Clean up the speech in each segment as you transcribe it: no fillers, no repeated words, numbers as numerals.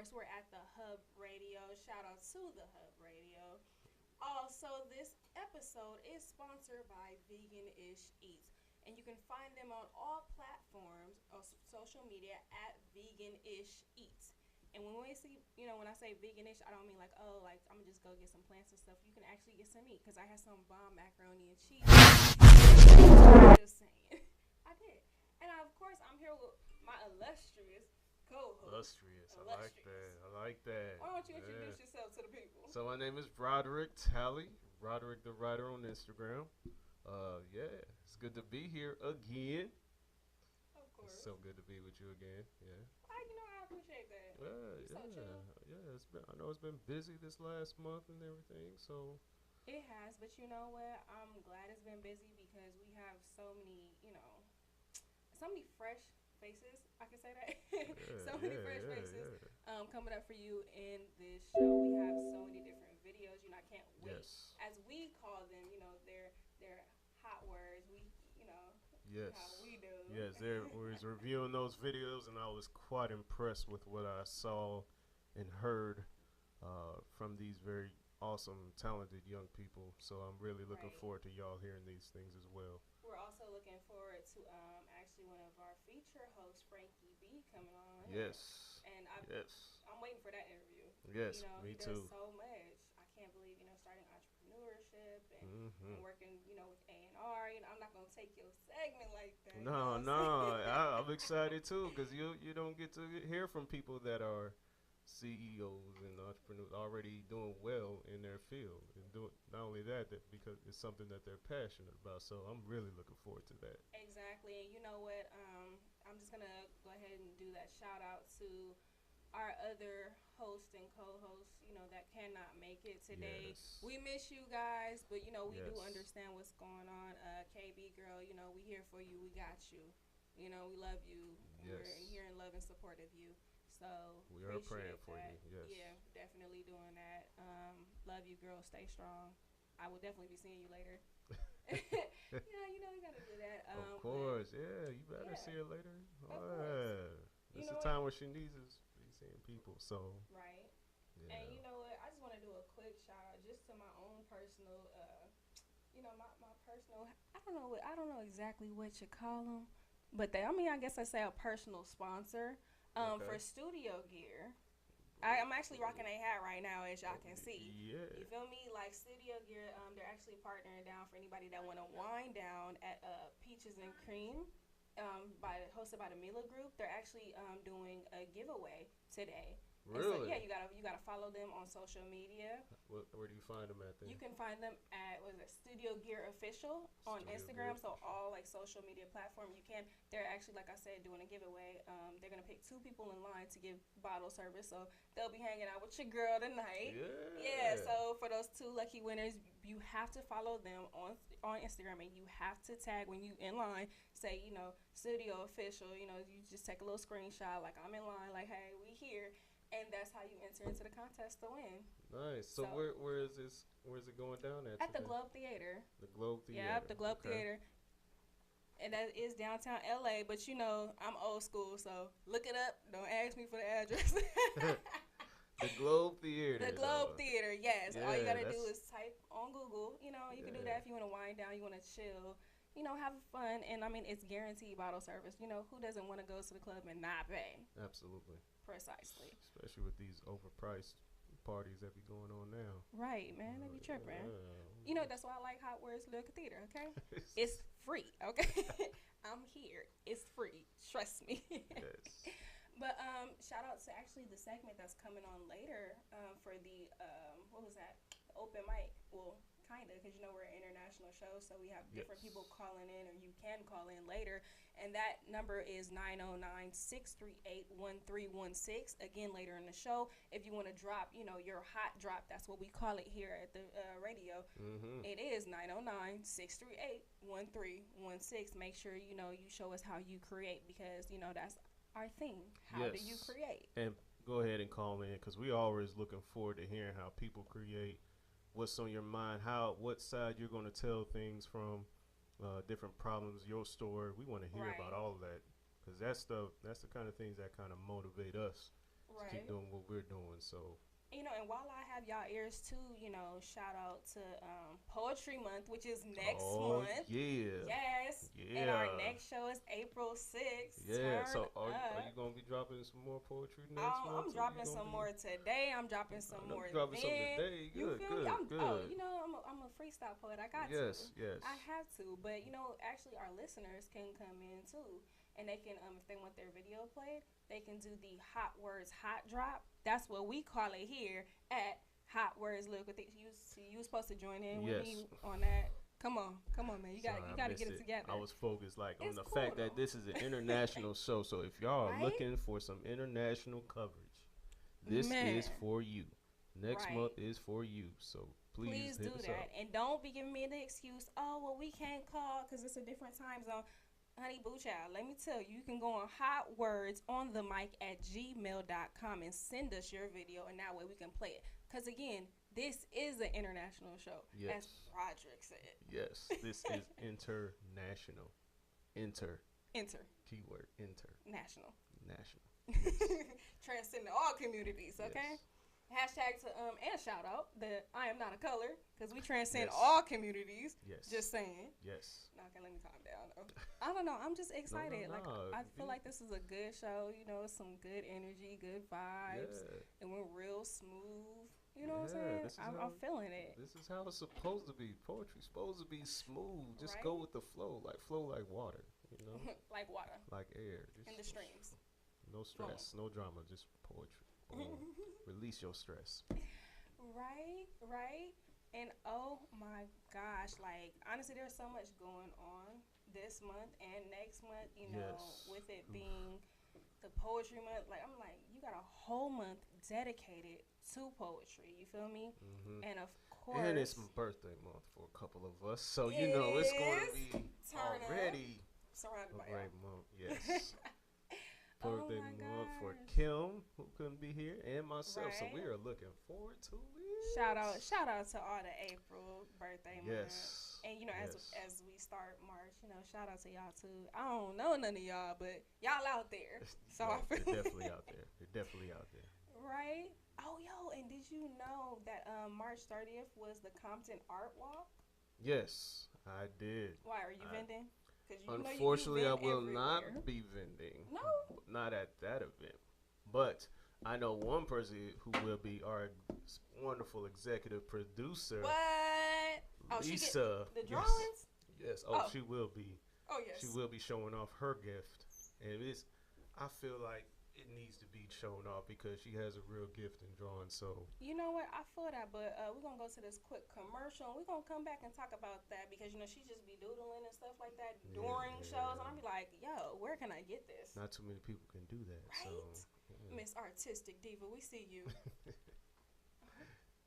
course, we're at the Hub Radio. Shout out to the Hub Radio. Also, this episode is sponsored by Vegan Ish Eats. And you can find them on all platforms of social media at Vegan Ish Eats. And when we see, when I say veganish, I don't mean like, oh, like I'm gonna just go get some plants and stuff. You can actually get some meat because I had some bomb macaroni and cheese. Just saying, I did. And of course, I'm here with my illustrious co-host. Illustrious. I like that. I like that. Why don't you introduce yourself to the people? So my name is Roderick Talley. Roderick the Writer on Instagram. Yeah, it's good to be here again. Of course. It's so good to be with you again. Yeah. I appreciate that. It's been. I know it's been busy this last month and everything. So. It has, but you know what? I'm glad it's been busy because we have so many, so many fresh faces. I can say that. So many fresh faces coming up for you in this show. We have so many different videos. I can't wait. Yes. As we call them, they're hot words. Yes. How we do. Yes, there was reviewing those videos, and I was quite impressed with what I saw and heard from these very awesome, talented young people. So I'm really looking forward to y'all hearing these things as well. We're also looking forward to actually one of our feature hosts, Frankie B, coming on. Yes. And I'm waiting for that interview. Yes, he me does too. so much. I can't believe, starting entrepreneurship and working, with A&R. I'm not going to take your segment like that. No, I'm excited too because you don't get to hear from people that are CEOs and entrepreneurs already doing well in their field, and not only that because it's something that they're passionate about. So I'm really looking forward to that. Exactly. And you know what? I'm just gonna go ahead and do that shout out to our other host and co-host, that cannot make it today. Yes. We miss you guys, but we Yes. do understand what's going on. KB girl, we here for you. We got you. We love you. Yes. We're here in love and support of you. So We are praying for that. you. Yes. Yeah, definitely doing that. Love you, girl. Stay strong. I will definitely be seeing you later. You gotta do that. Of course, you better see her later. It's the time where she needs us to be seeing people. So. Right. Yeah. And you know what? I just want to do a quick shout out just to my own personal, my personal. I don't know exactly what you call them, but I guess I say a personal sponsor. For studio gear. I'm actually rocking a hat right now, as y'all can see. Yeah. You feel me? Like studio gear, they're actually partnering down for anybody that want to wind down at Peaches and Cream, hosted by the Mila Group. They're actually doing a giveaway today. Really? So, you gotta follow them on social media. Where do you find them at then? You can find them at Studio Gear Official on Instagram. So all social media platform you can. They're actually, like I said, doing a giveaway. They're gonna pick 2 people in line to give bottle service. So they'll be hanging out with your girl tonight. Yeah. So for those 2 lucky winners, you have to follow them on Instagram, and you have to tag when you in line. Say Studio Official. You just take a little screenshot like I'm in line. Like, hey, we here. And that's how you enter into the contest to win. Nice. So where is this? Where is it going down at? At the Globe Theater. The Globe Theater. Yeah, the Globe Theater. And that is downtown LA, but I'm old school, so look it up. Don't ask me for the address. The Globe Theater. The Globe Theater, yes. All you gotta do is type on Google. You can do that if you want to wind down, you want to chill. Have fun, and it's guaranteed bottle service. Who doesn't want to go to the club and not pay? Absolutely. Precisely. Especially with these overpriced parties that be going on now. Right, man. They be tripping. That's why I like Hot Words Little Theater, okay? It's free, okay? I'm here. It's free. Trust me. Yes. But shout out to actually the segment that's coming on later for the, what was that? The open mic. Well, kind of, because we're an international show, so we have different people calling in, or you can call in later, and that number is 909-638-1316. Again, later in the show, if you want to drop your hot drop, that's what we call it here at the radio. It is 909-638-1316. Make sure you show us how you create, because that's our thing. How do you create? And go ahead and call in, because we always looking forward to hearing how people create, what's on your mind, what side you're going to tell things from, different problems, your story. We want to hear about all of that, because that's the kind of things that kind of motivate us Right. keep doing what we're doing. So And while I have y'all ears too, shout out to Poetry Month, which is next month. Yeah. Yes. Yeah. And our next show is April 6th. Yeah. Turn So are up. you gonna be dropping some more poetry next month? I'm dropping some more today. I'm dropping some more dropping some then. today. You Good, feel me? good, good. I'm a freestyle poet. I got Yes, to. yes. I have to. But actually, our listeners can come in too, and they can if they want their video played, they can do the Hot Words Hot Drop. That's what we call it here at Hot Words Lyrical. You was supposed to join in with me on that. Come on, man. You got to get it together. I was focused on It's the cool, fact that this is an international show. So if y'all are looking for some international coverage, this is for you. Next month is for you. So please do hit us that. up. And don't be giving me the excuse, oh, well, we can't call because it's a different time zone. Honey boo child, let me tell you, you can go on hotwordsonthemic@gmail.com and send us your video, and that way we can play it. Because, again, this is an international show, as Roderick said. Yes, this is international. Enter. Keyword, enter. National. Yes. Transcending all communities, okay? Yes. Hashtag to and shout out that I am not a color because we transcend all communities. Yes. Just saying. Yes. Okay, let me calm down. I don't know. I'm just excited. No. I feel like this is a good show. Some good energy, good vibes, and we're real smooth. You know what I'm saying? I'm feeling it. This is how it's supposed to be. Poetry's supposed to be smooth. Just go with the flow like water. Like water. Like air. In the streams. No stress, no drama, just poetry. Release your stress. Right. And oh my gosh, honestly, there's so much going on this month and next month, with it being the poetry month. I'm like, you got a whole month dedicated to poetry. You feel me? Mm-hmm. And of course. And it's my birthday month for a couple of us. So, it's going to be already surrounded by great month. Yes. Birthday month for gosh. Kim, who couldn't be here, and myself. So we are looking forward to it. Shout out to all the April birthday month. Yes. And as we start March, shout out to y'all too. I don't know none of y'all, but y'all out there. So I feel they're definitely out there. They're definitely out there. Right? Oh, and did you know that March 30th was the Compton Art Walk? Yes, I did. Why are you vending? Unfortunately, I will not be vending. No. Not at that event. But I know one person who will be our wonderful executive producer. What? Lisa. The drawings? Yes. She will be. Oh, yes. She will be showing off her gift. And I feel like it needs to be shown off because she has a real gift in drawing. So you know what? I feel that, but we're gonna go to this quick commercial. And we're gonna come back and talk about that because she just be doodling and stuff like that during shows, and I'll be like, "Yo, where can I get this?" Not too many people can do that, right? So, Miss Artistic Diva, we see you.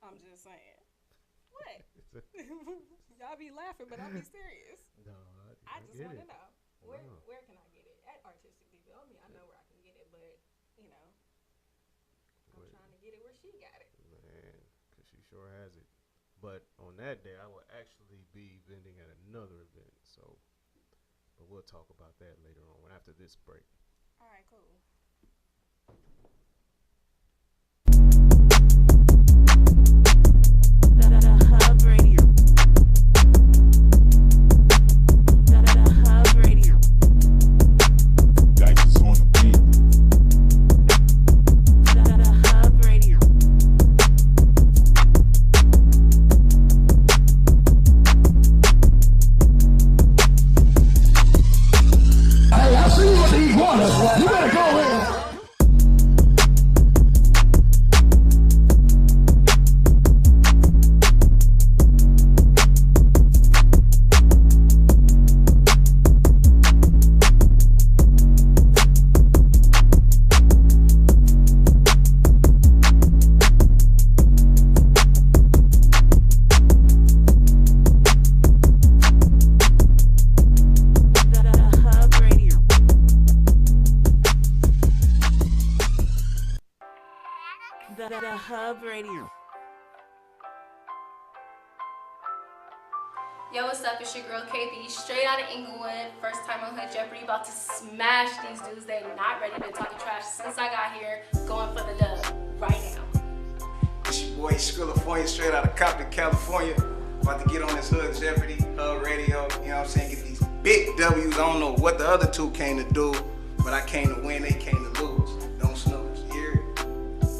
I'm just saying. What? Y'all be laughing, but I'll be serious. No, I just want to know where can I get it at Artistic Diva? I mean, I know where I can get it, but I'm trying to get it where she got it. Man, because she sure has it. But on that day, I will actually be vending at another event. So, but we'll talk about that later on after this break. All right, cool. Yo, what's up? It's your girl KB, straight out of Inglewood. First time on Hood Jeopardy, about to smash these dudes. They not ready. Been talking trash since I got here. Going for the dub right now. It's your boy Skrilla, straight out of Compton, California. About to get on this Hood Jeopardy, Hub Radio. You know what I'm saying? Get these big W's. I don't know what the other two came to do, but I came to win. They came to lose. Don't snooze. You hear it?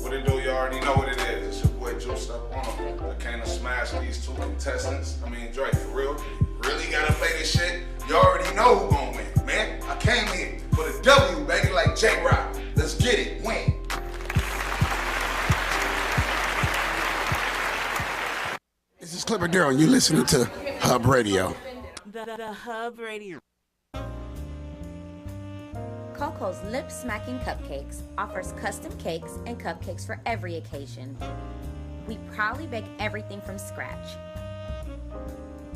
What it do? You already know what it is. It's your boy Juiced Up on them. I came to smash these two contestants. I mean, Drake, for real. Really gotta play this shit. You already know who gon' win, man. I came here for the W, baby, like J-Rock. Let's get it. Win. This is Clipper Darrell, and you're listening to Hub Radio. The Hub Radio. Coco's Lip Smacking Cupcakes offers custom cakes and cupcakes for every occasion. We proudly bake everything from scratch.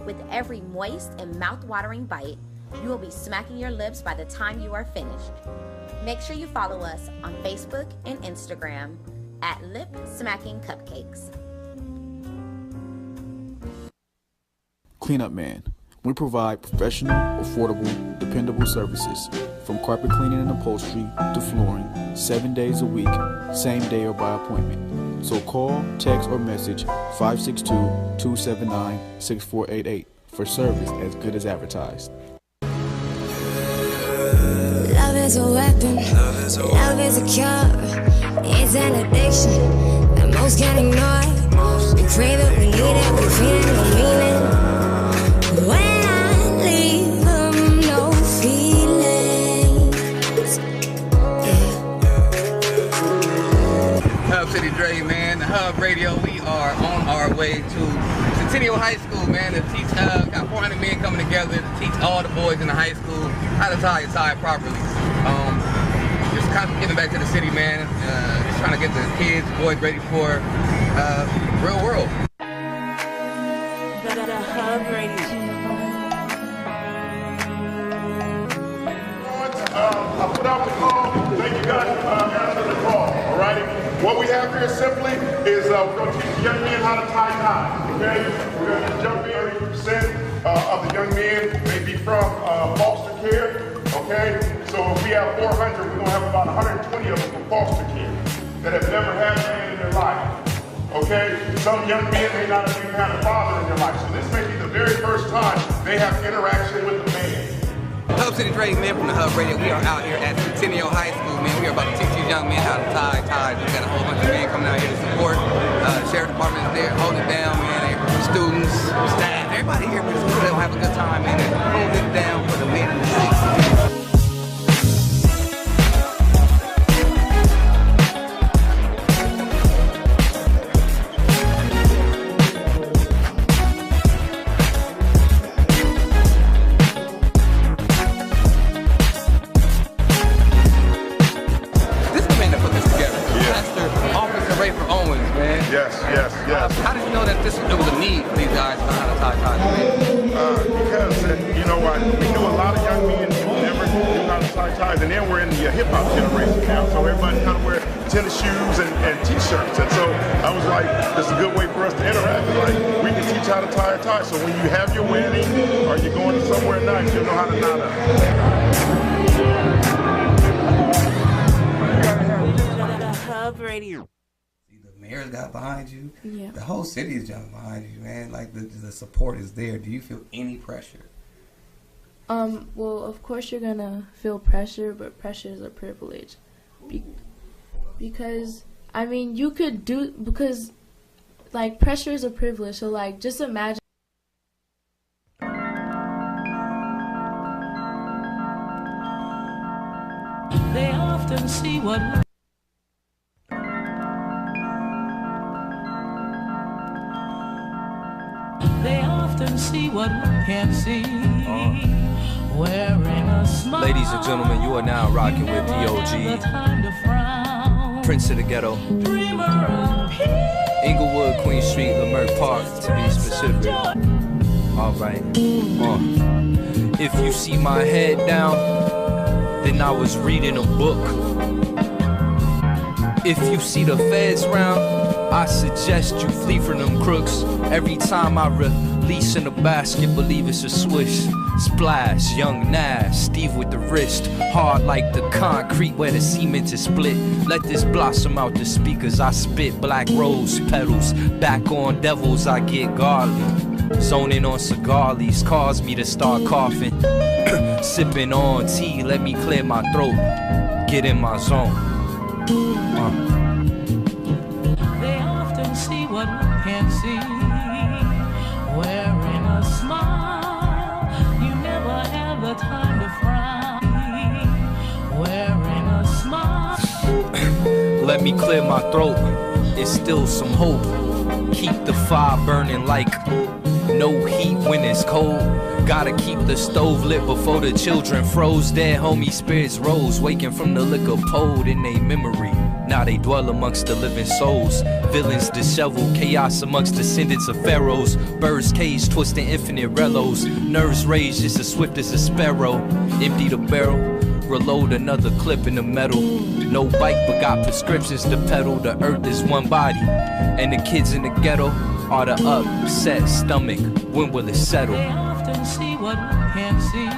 With every moist and mouth-watering bite, you will be smacking your lips by the time you are finished. Make sure you follow us on Facebook and Instagram at Lip Smacking Cupcakes. Cleanup Man. We provide professional, affordable, dependable services from carpet cleaning and upholstery to flooring, 7 days a week, same day or by appointment. So call, text, or message 562-279-6488 for service as good as advertised. Love is a weapon, love is a cure, it's an addiction that most can't ignore. We crave it, we need it, we feel it, we mean it. When I leave them, no feelings. Hub City Dre, man, the Hub Radio, we are on our way to Centennial High School, man, to teach, got 400 men coming together to teach all the boys in the high school how to tie a tie properly. Just kind of getting back to the city, man, just trying to get the kids, boys ready for real world. The Hub Radio. I put out the call. Thank you guys for answering the call. All righty. What we have here simply is we're going to teach the young men how to tie ties. Okay. We're going to jump in. 30% of the young men may be from foster care. Okay. So if we have 400, we're going to have about 120 of them from foster care that have never had a man in their life. Okay. Some young men may not have even had a father in their life. So this may be the very first time they have interaction with a man. Hub City Dre, man, from the Hub Radio. We are out here at Centennial High School, man. We are about to teach these young men how to tie ties. We got a whole bunch of men coming out here to support. The sheriff department is there, holding it down, man. Students, staff, everybody here, but they don't have a good time, man. They're holding it down for the men in the city. How did you know that there was a need for these guys to learn how to tie ties? Because, you know what, we knew a lot of young men who never knew how to tie ties, and then we're in the hip-hop generation now, so everybody kind of wear tennis shoes and T-shirts, and so I was like, this is a good way for us to interact. Like, we can teach how to tie a tie, so when you have your wedding or you're going to somewhere nice, you'll know how to knot up. The Hub Radio. The mayor's got behind you. Yeah. The whole city is jumping behind you, man. Like the support is there. Do you feel any pressure? Well, of course you're gonna feel pressure, but pressure is a privilege. Because I mean, you could do because like pressure is a privilege. So like, just imagine. They often see what. They often see what we can't see. Wearing a smile. Ladies and gentlemen, you are now rocking with DOG, Prince of the Ghetto, Inglewood, Queen Street, Leimert Park, to be specific. All right. If you see my head down, then I was reading a book. If you see the feds round, I suggest you flee from them crooks. Every time I Lease in the basket, believe it's a swish. Splash, young Nash, Steve with the wrist. Hard like the concrete where the cement is split. Let this blossom out the speakers, I spit black rose petals. Back on devils, I get godly. Zoning on cigar leaves cause me to start coughing. Sipping on tea, let me clear my throat. Get in my zone. They often see what one can't see. Wearing a smile, you never have the time to frown. Wearing a smile. Let me clear my throat. It's still some hope. Keep the fire burning like no heat when it's cold. Gotta keep the stove lit before the children froze. Dead homie spirits rose, waking from the liquor pole in they memory. Now they dwell amongst the living souls. Villains disheveled, chaos amongst descendants of pharaohs. Birds caged, twisting infinite relos. Nerves raised just as swift as a sparrow. Empty the barrel, reload another clip in the metal. No bike but got prescriptions to pedal. The earth is one body, and the kids in the ghetto are the upset stomach. When will it settle? They often see what one can't see.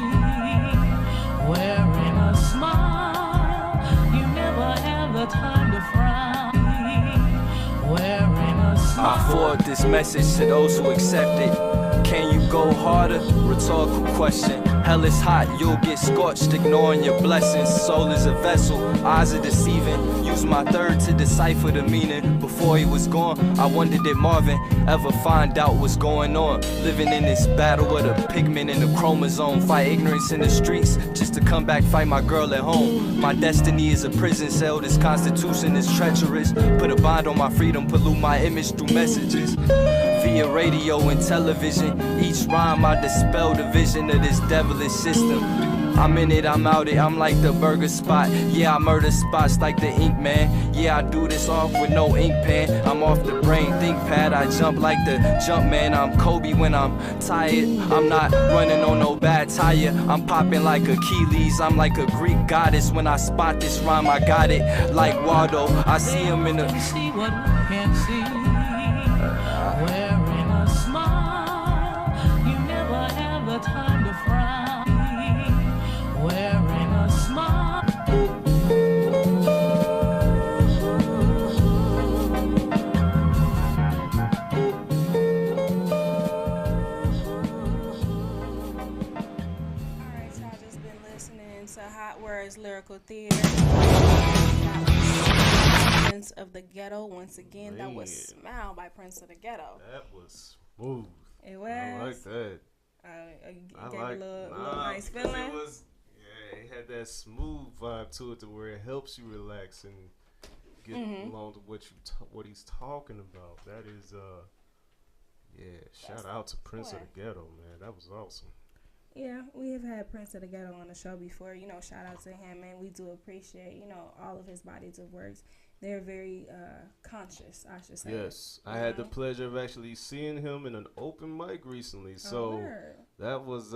Wearing a smile, you never have the time to frown. Wearing a smile. I forward this message to those who accept it. Can you go harder? Rhetorical question. Hell is hot, you'll get scorched, ignoring your blessings. Soul is a vessel, eyes are deceiving. Use my third to decipher the meaning. Before he was gone, I wondered did Marvin ever find out what's going on. Living in this battle with a pigment in the chromosome. Fight ignorance in the streets just to come back fight my girl at home. My destiny is a prison cell, this constitution is treacherous. Put a bond on my freedom, pollute my image through messages. Via radio and television, each rhyme I dispel the vision of this devilish system. I'm in it, I'm out it, I'm like the burger spot. Yeah, I murder spots like the ink man. Yeah, I do this off with no ink pen. I'm off the brain think pad, I jump like the jump man. I'm Kobe when I'm tired. I'm not running on no bad tire. I'm popping like Achilles, I'm like a Greek goddess. When I spot this rhyme, I got it like Waldo. I see him in the... See what one can't see. Wearing a smile, you never have the time to frown. Wearing a smile. Alright, y'all just been listening to Hot Words Lyrical Theater. Prince of the Ghetto. Once again, that was Smile by Prince of the Ghetto. That was smooth. It was. I like that. You gave a little nice feeling. It was, yeah, it had that smooth vibe to it, to where it helps you relax and get along to what he's talking about. That is, shout out to Prince of the Ghetto, man. That was awesome. Yeah, we have had Prince of the Ghetto on the show before. You know, shout out to him, man. We do appreciate, all of his bodies of works. They're very conscious, I should say. Yes, I had the pleasure of actually seeing him in an open mic recently. So that was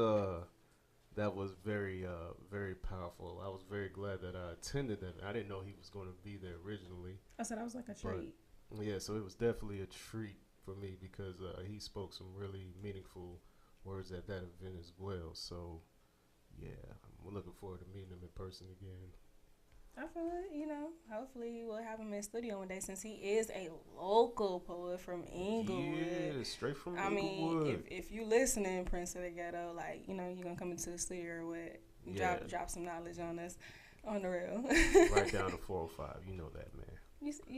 very very powerful. I was very glad that I attended that. I didn't know he was going to be there originally. I said that was like a treat. But, yeah, so it was definitely a treat for me because he spoke some really meaningful words at that event as well. So yeah, I'm looking forward to meeting him in person again. I feel it, hopefully we'll have him in studio one day since he is a local poet from Inglewood. Yeah, straight from Inglewood. Inglewood. I mean, if you listening, Prince of the Ghetto, you're going to come into the studio with, drop some knowledge on us on the real. Right down to 405, you know that, man.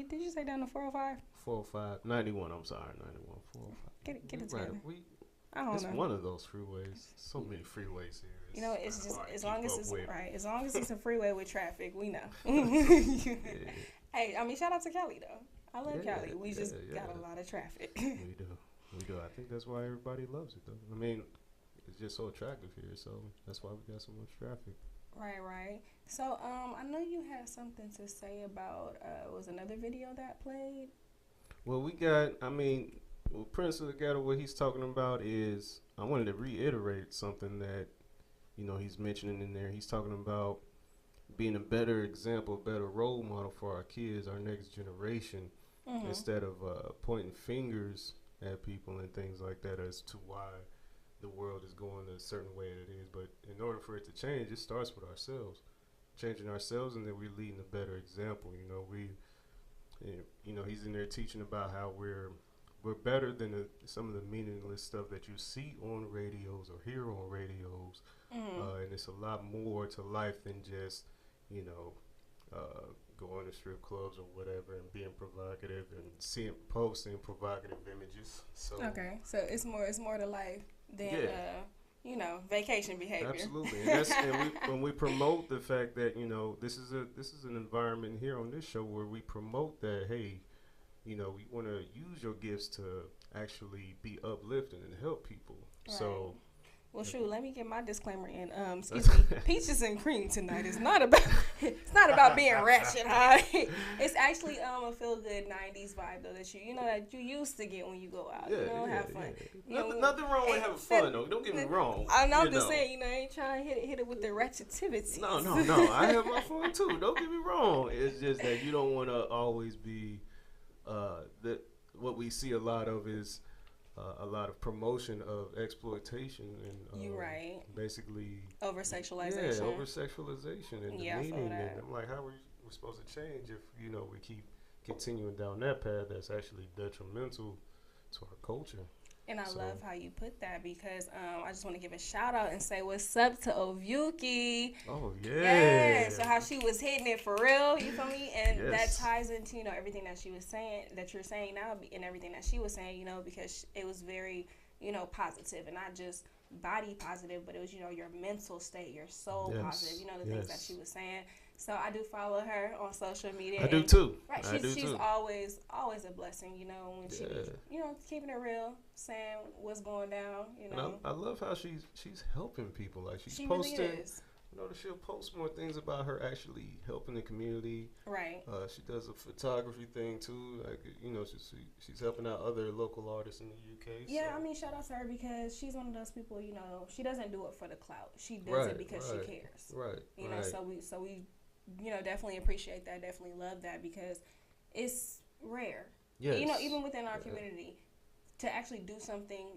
Did you say down to 405? 405, 91, I'm sorry, 91, 405. Get it together. Right, I don't it's know. one of those freeways. So many freeways here. It's just as long as it's right. As long as it's a freeway with traffic, we know. Hey, I mean, shout out to Cali though. I love Cali. We just got a lot of traffic. We do. I think that's why everybody loves it though. I mean, it's just so attractive here, so that's why we got so much traffic. Right. So, I know you had something to say about was another video that played. Well, Prince of the Ghetto, what he's talking about is, I wanted to reiterate something that, he's mentioning in there. He's talking about being a better example, a better role model for our kids, our next generation, instead of pointing fingers at people and things like that as to why the world is going a certain way it is. But in order for it to change, it starts with ourselves, changing ourselves, and then we're leading a better example. He's in there teaching about how we're better than some of the meaningless stuff that you see on radios or hear on radios, and it's a lot more to life than just going to strip clubs or whatever and being provocative and posting provocative images. So it's more to life than vacation behavior. Absolutely, and when we promote the fact that this is an environment here on this show where we promote that, hey, we want to use your gifts to actually be uplifting and help people. Right. So. Well, shoot, let me get my disclaimer in. Excuse me. Peaches and cream tonight is not about being ratchet high. It's actually a feel good 90s vibe though that you used to get when you go out. Have fun. Nothing wrong with having fun though. Don't get me wrong. I'm just saying, I ain't trying to hit it with the ratchetivity. No. I have my fun too. Don't get me wrong. It's just that you don't want to always be what we see a lot of is a lot of promotion of exploitation and you're right. Basically over sexualization. Yeah, over sexualization and demeaning. And I'm like, how are we supposed to change if we keep continuing down that path that's actually detrimental to our culture? And I love how you put that because I just want to give a shout out and say what's up to Ovyuki. Oh yeah. Yeah. So how she was hitting it for real, you feel me? And that ties into everything that she was saying, that you're saying now, and everything that she was saying, because it was very positive and not just body positive, but it was your mental state, your soul positive. The things that she was saying. So I do follow her on social media. I do too. Right, she's always a blessing, when she be, keeping it real, saying what's going down, And I love how she's helping people. Like she's she posting. Really is. She'll post more things about her actually helping the community. Right. She does a photography thing too. Like she's helping out other local artists in the UK. Yeah, so. Shout out to her because she's one of those people. She doesn't do it for the clout. She does it because she cares. Right. So we definitely appreciate that. Definitely love that because it's rare. Yes. Even within our community, to actually do something,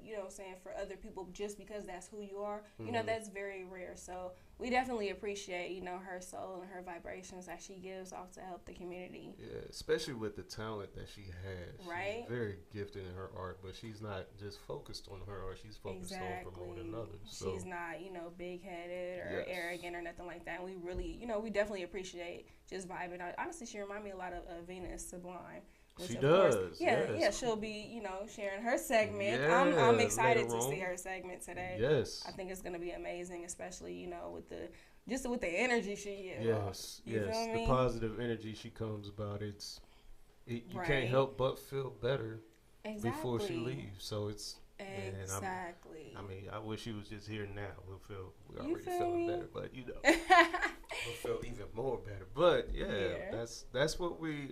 for other people just because that's who you are, that's very rare. So we definitely appreciate, her soul and her vibrations that she gives off to help the community. Yeah, especially with the talent that she has. Right. She's very gifted in her art, but she's not just focused on her art. She's focused on promoting others. So. She's not, big-headed or arrogant or nothing like that. And we really, we definitely appreciate just vibing out. Honestly, she reminds me a lot of Venus Sublime. She does. Course, yeah, she'll be, sharing her segment. Yeah, I'm excited to see her segment today. Yes. I think it's going to be amazing, especially, with the energy she gives. Yes, you feel me? The positive energy she comes about. You can't help but feel better before she leaves. So it's exactly. I wish she was just here now. We're already feeling better, but we'll feel even more better. But that's what we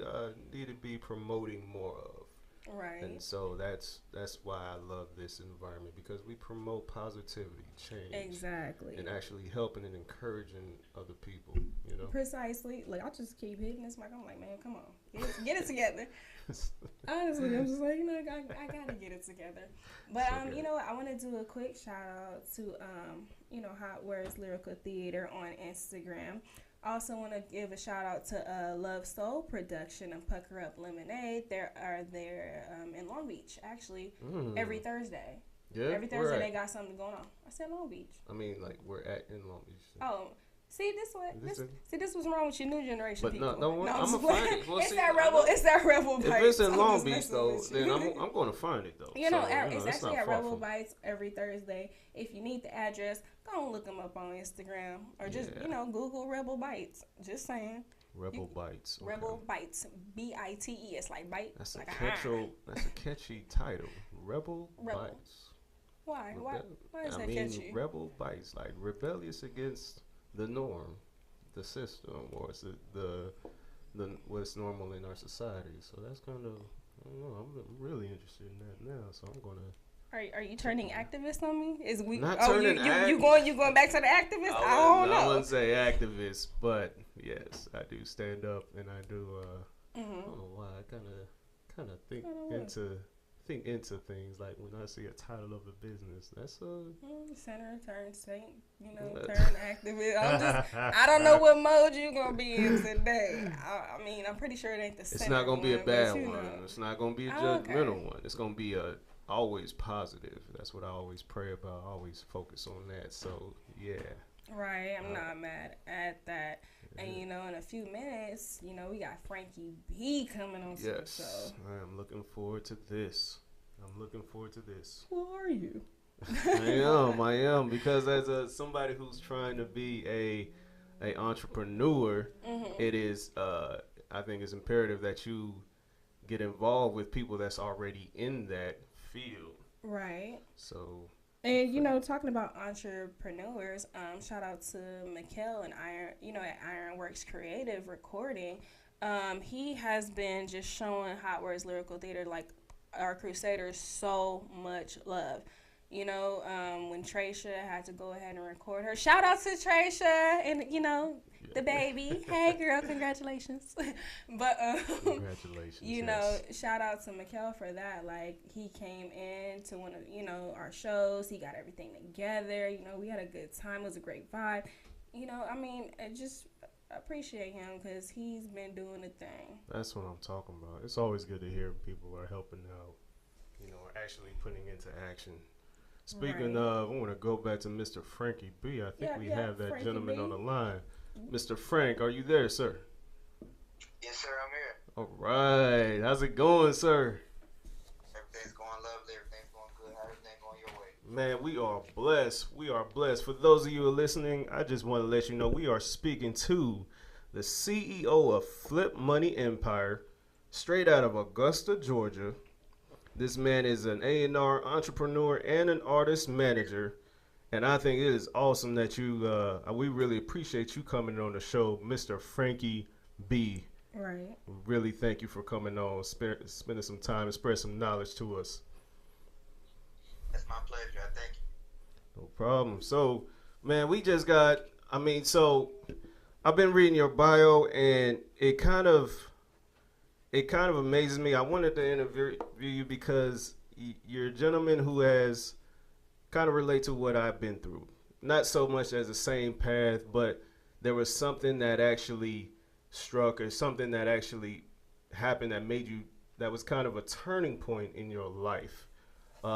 need to be promoting more of. Right. And so that's why I love this environment because we promote positivity, change. Exactly. And actually helping and encouraging other people, Precisely. Like I just keep hitting this mic. I'm like, man, come on. Get it together. Honestly, I'm just like, I gotta get it together. But I want to do a quick shout out to Hot Words Lyrical Theater on Instagram. I also want to give a shout out to Love Soul Production and Pucker Up Lemonade. They're in Long Beach actually every Thursday. Yeah, every Thursday they got something going on. I said Long Beach. We're in Long Beach. Oh. See this was wrong with your new generation but people. No, I'm gonna find it. Well, it's that Rebel Bites. If it's in Long Beach though, then I'm gonna find it though. It's actually at Rebel Bites every Thursday. If you need the address, go and look them up on Instagram or just Google Rebel Bites. Just saying. Rebel Bites. Okay. Rebel Bites. BITE. It's like bite. That's like a catchy title. Rebel Bites. Why? Why is that catchy? Rebel Bites, like rebellious against the norm, the system, or is it the what's normal in our society? So that's kind of, I don't know. I'm really interested in that now. So I'm gonna. Are you turning activist on me? You going back to the activist? I don't know. I wouldn't say activist, but yes, I do stand up and I do. I don't know why. I kind of think think into things. Like when I see a title of a business, that's center, turn saint, turn activist. I don't know what mode you gonna be in today. I mean, I'm pretty sure it ain't the center. It's not gonna be a one, bad but, one. It's not gonna be a judgmental one. It's gonna be always positive. That's what I always pray about. I always focus on that. So yeah. Right, I'm not mad at that. And in a few minutes, we got Frankie B coming on to the show. I am looking forward to this. Who are you? I am because as somebody who's trying to be a entrepreneur, it is I think it's imperative that you get involved with people that's already in that field. Right. So. And talking about entrepreneurs, shout out to Mikkel and at Ironworks Creative Recording. He has been just showing Hot Words Lyrical Theater, like our Crusaders, so much love. When Tracia had to go ahead and record her. Shout out to Tracia and the baby. Hey girl, congratulations. But congratulations. Shout out to Mikkel for that. Like he came in to one of our shows. He got everything together. We had a good time. It was a great vibe. I just appreciate him because he's been doing the thing. That's what I'm talking about. It's always good to hear people are helping out. Are actually putting into action. Speaking of, I want to go back to Mr. Frankie B. I think we have that Frankie gentleman B on the line. Mr. Frank, are you there, sir? Yes, sir, I'm here. All right. How's it going, sir? Everything's going lovely. Everything's going good. How's everything going your way? Man, we are blessed. We are blessed. For those of you who are listening, I just want to let you know we are speaking to the CEO of Flip Money Empire, straight out of Augusta, Georgia. This man is an A&R entrepreneur and an artist manager. And I think it is awesome that we really appreciate you coming on the show, Mr. Frankie B. Right. Really thank you for coming on, spending some time and spread some knowledge to us. That's my pleasure. Thank you. No problem. So, man, we just got, I've been reading your bio and it kind of amazes me. I wanted to interview you because you're a gentleman who has kind of relate to what I've been through. Not so much as the same path, but there was something that actually struck or something that actually happened that was kind of a turning point in your life.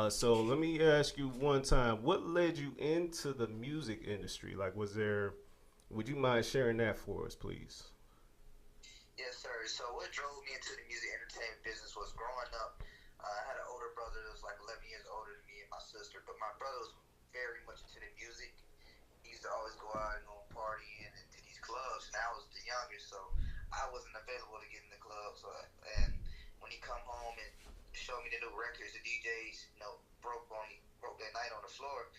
So let me ask you one time, what led you into the music industry? Like, would you mind sharing that for us, please? Yes, sir. So what drove me into the music entertainment business was growing up. I had an older brother that was like 11 years older than me and my sister, but my brother was very much into the music. He used to always go out and go partying and to these clubs, and I was the youngest, so I wasn't available to get in the clubs. And when he come home and showed me the new records, the DJs, broke that night on the floor,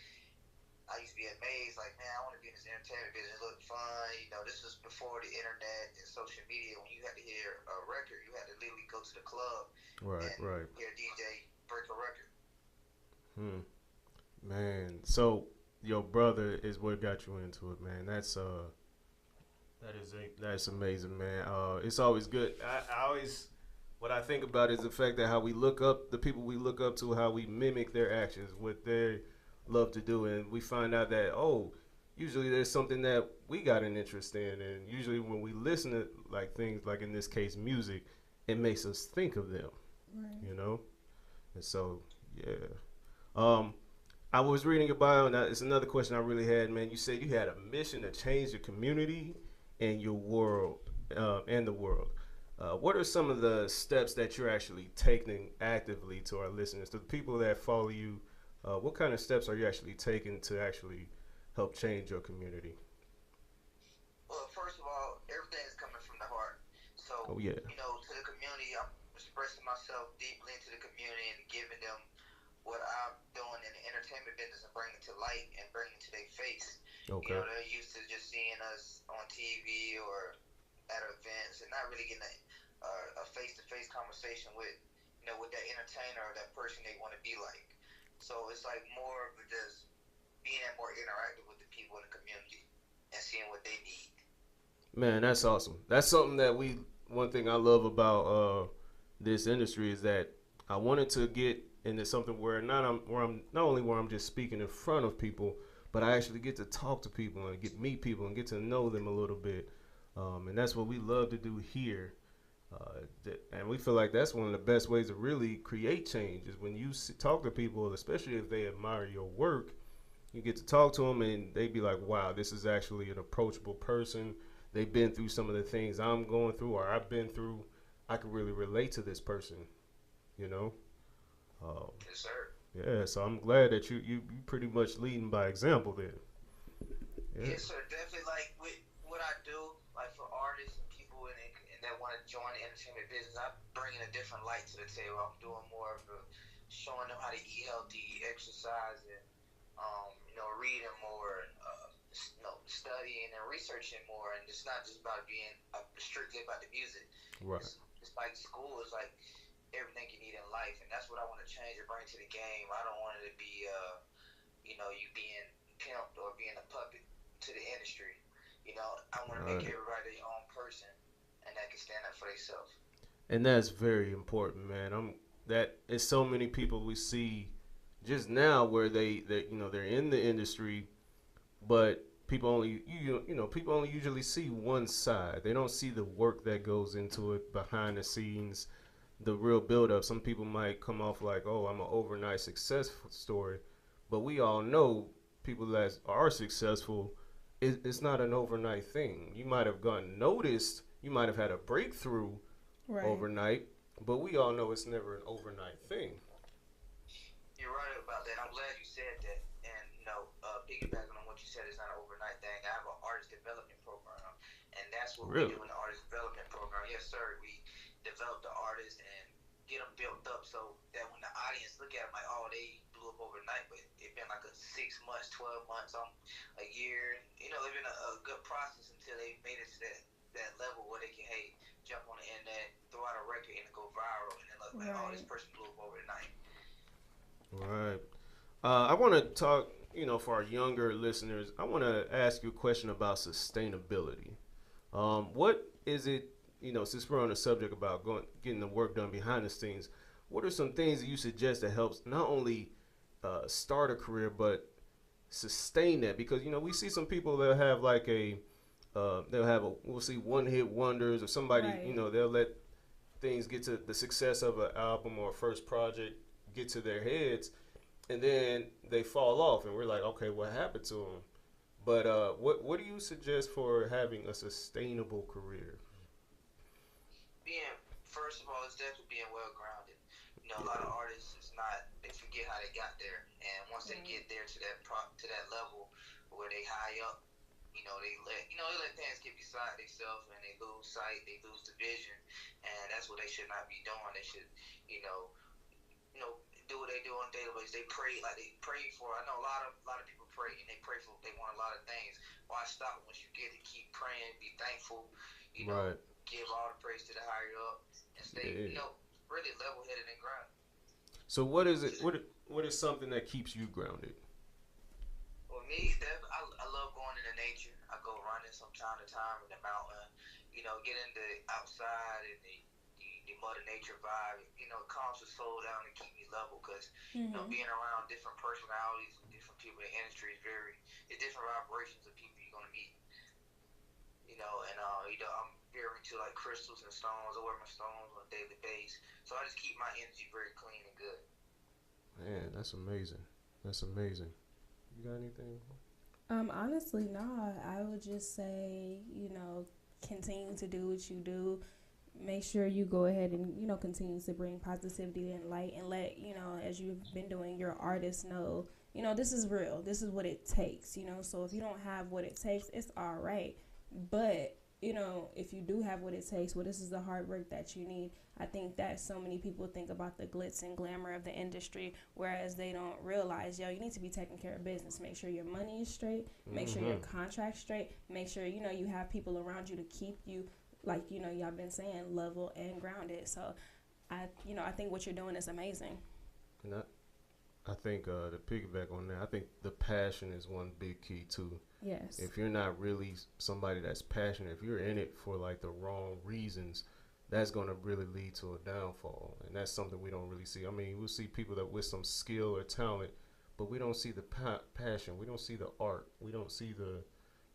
I used to be amazed, like, man, I want to be in this entertainment business. It looked fun. This was before the internet and social media. When you had to hear a record, you had to literally go to the club and hear a DJ break a record. Man, so your brother is what got you into it, man. That's amazing, man. It's always good. What I think about is the fact that how we look up the people we look up to, how we mimic their actions, what they love to do, and we find out that usually there's something that we got an interest in, and usually when we listen to like things like in this case music, it makes us think of them, right. And so I was reading your bio, and it's another question I really had, man. You said you had a mission to change your community and your world, and the world. What are some of the steps that you're actually taking actively to our listeners, to the people that follow you? What kind of steps are you actually taking to actually help change your community? Well, first of all, everything is coming from the heart. So, to the community, I'm expressing myself deeply into the community and giving them what I'm doing in the entertainment business and bringing it to light and bringing it to their face. Okay. They're used to just seeing us on TV or at events and not really getting a face-to-face conversation with that entertainer or that person they want to be like. So it's like more of just being more interactive with the people in the community and seeing what they need. Man, that's awesome. That's something that one thing I love about this industry is that I wanted to get into something where I'm not only where I'm just speaking in front of people, but I actually get to talk to people and meet people and get to know them a little bit. And that's what we love to do here. And we feel like that's one of the best ways to really create change is when you talk to people, especially if they admire your work. You get to talk to them and they be like, wow, this is actually an approachable person. They've been through some of the things I'm going through or I've been through. I can really relate to this person, you know? Yes, sir. Yeah, so I'm glad that you pretty much leading by example there. Yeah. Yes, sir. Definitely, like, with what I do, like, for artists and people and that want to join the entertainment business, I'm bringing a different light to the table. I'm doing more of showing them how to eat healthy, exercise, and reading more, studying and researching more, and it's not just about being strictly about the music. Right. It's like school is like everything you need in life, and that's what I want to change and bring to the game. I don't want it to be, you being pimped or being a puppet to the industry. I want to make everybody their own person, and that can stand up for themselves. And that's very important, man. That is so many people we see just now where they're in the industry, but people only usually see one side. They don't see the work that goes into it behind the scenes, the real build up. Some people might come off like, oh, I'm an overnight success story, but we all know people that are successful, it's not an overnight thing. You might have gotten noticed, you might have had a breakthrough overnight, but we all know it's never an overnight thing. You're right about that. I'm glad you said that. And, piggybacking on what you said, it's not an overnight thing. I have an artist development program, and that's what we do in the artist development program. Yes, sir. We develop the artists and get them built up so that when the audience look at them like, oh, they blew up overnight, but it's been like a 6 months, 12 months, a year. It's been a good process until they made it to that level where they can, jump on the internet, throw out a record, and go viral, and then look like, oh, this person blew up overnight. Right. I want to talk, for our younger listeners, I want to ask you a question about sustainability. What is it, since we're on the subject about getting the work done behind the scenes, what are some things that you suggest that helps not only start a career, but sustain that? Because, we see some people that have like we'll see one-hit wonders or somebody, they'll let things get to the success of an album or a first project, get to their heads, and then they fall off, and we're like, okay, what happened to them? But what do you suggest for having a sustainable career? First of all, it's definitely being well-grounded. A lot of artists, they forget how they got there, and once they get there to that level where they high up, they let things get beside themselves, and they lose sight, they lose the vision, and that's what they should not be doing. They should, do what they do on a daily basis. They pray for. I know a lot of people pray, and they want a lot of things. Why stop once you get it? Keep praying, be thankful. Give all the praise to the higher up, and stay, really level-headed and grounded. So what is it? What is something that keeps you grounded? Well, me, I love going into nature. I go running from time to time in the mountain. Get into outside and the mother nature vibe. It calms the soul down and keep me level. Because being around different personalities, different people in the industry it's different vibrations of people you're gonna meet. I'm very into like crystals and stones. I wear my stones on a daily basis, so I just keep my energy very clean and good. Man, that's amazing. That's amazing. You got anything? Honestly, no. I would just say, continue to do what you do. Make sure you go ahead and, continue to bring positivity and light, and let, as you've been doing, your artists know, this is real. This is what it takes, So if you don't have what it takes, it's all right. But, if you do have what it takes, this is the hard work that you need. I think that so many people think about the glitz and glamour of the industry, whereas they don't realize, you need to be taking care of business. Make sure your money is straight. Make sure your contract's straight. Make sure, you have people around you to keep you, like, y'all been saying, level and grounded. So, I think what you're doing is amazing. And I think to piggyback on that, I think the passion is one big key too. Yes. If you're not really somebody that's passionate, if you're in it for like the wrong reasons, that's going to really lead to a downfall. And that's something we don't really see. I mean, we'll see people that with some skill or talent, but we don't see the passion. We don't see the art. We don't see the,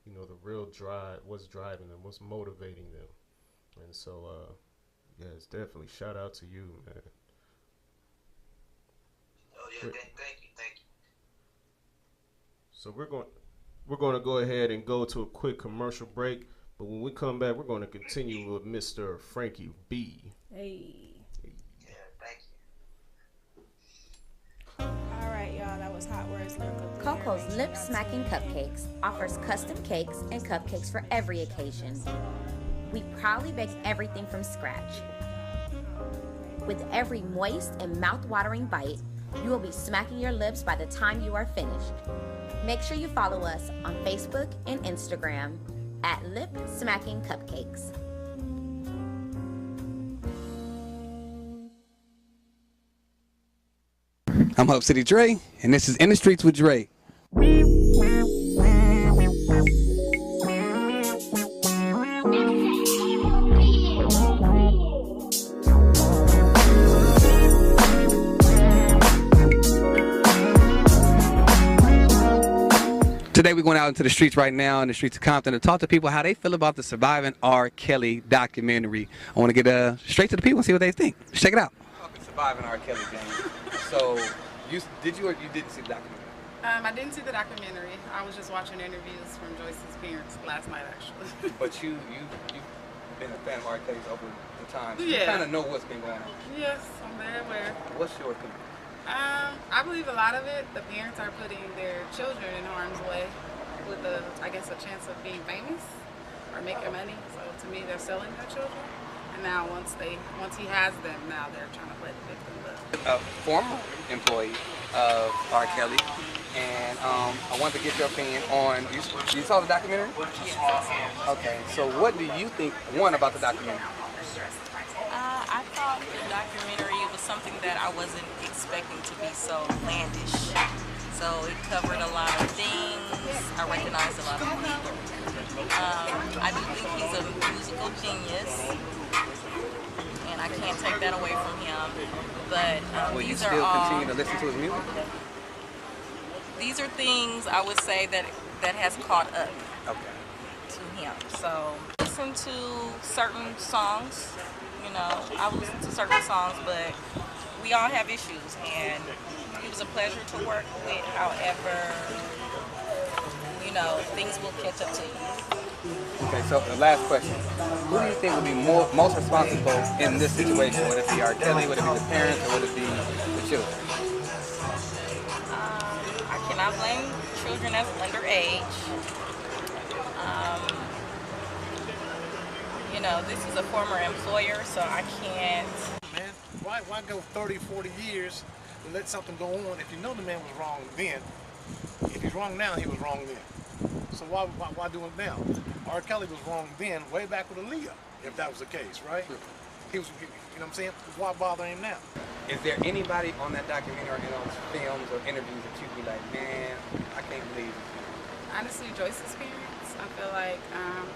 you know, the real drive, what's driving them, what's motivating them. And so, yeah, it's definitely shout out to you, man. Oh yeah, thank you. So we're going to go ahead and go to a quick commercial break. But when we come back, we're going to continue with Mr. Frankie B. Hey. Yeah, thank you. All right, y'all. That was Hot Words Lyrical. Coco's Lip Smacking Cupcakes offers custom cakes and cupcakes for every occasion. We proudly bake everything from scratch. With every moist and mouth-watering bite, you will be smacking your lips by the time you are finished. Make sure you follow us on Facebook and Instagram at Lip Smacking Cupcakes. I'm Hub City Dre, and this is In the Streets with Dre. Today we're going out into the streets right now, in the streets of Compton, to talk to people how they feel about the Surviving R. Kelly documentary. I want to get straight to the people and see what they think. Let's check it out. Surviving R. Kelly, James. So, did you or you didn't see the documentary? I didn't see the documentary. I was just watching interviews from Joyce's parents last night, actually. But you've been a fan of R. Kelly's over the time. So yeah. You kind of know what's been going on. Yes, I'm very aware. What's your opinion? I believe a lot of it, the parents are putting their children in harm's way with I guess a chance of being famous or making money. So to me, they're selling their children. And now once he has them, now they're trying to play the victim. A former employee of R. Kelly, and I wanted to get your opinion on, you saw the documentary? Yes. Okay, so what do you think, one, about the documentary? I thought the documentary was something that I wasn't expecting to be so outlandish. So it covered a lot of things. I recognized a lot of people. I do think he's a musical genius, and I can't take that away from him. But will you these still are continue to listen to his music? These are things I would say that has caught up to him. So listen to certain songs. You know, I listen to certain songs, but we all have issues, and it was a pleasure to work with. However, you know, things will catch up to you. Okay, so the last question. Who do you think would be most responsible in this situation? Would it be R. Kelly, would it be the parents, or would it be the children? I cannot blame children as underage. You know, this is a former employer, so I can't. Man, why go 30, 40 years and let something go on if you know the man was wrong then? If he's wrong now, he was wrong then. So why do it now? R. Kelly was wrong then, way back with Aaliyah, if that was the case, right? He was, you know what I'm saying? Why bother him now? Is there anybody on that documentary or in those films or interviews that you'd be like, man, I can't believe it? Honestly, Joyce's parents, I feel like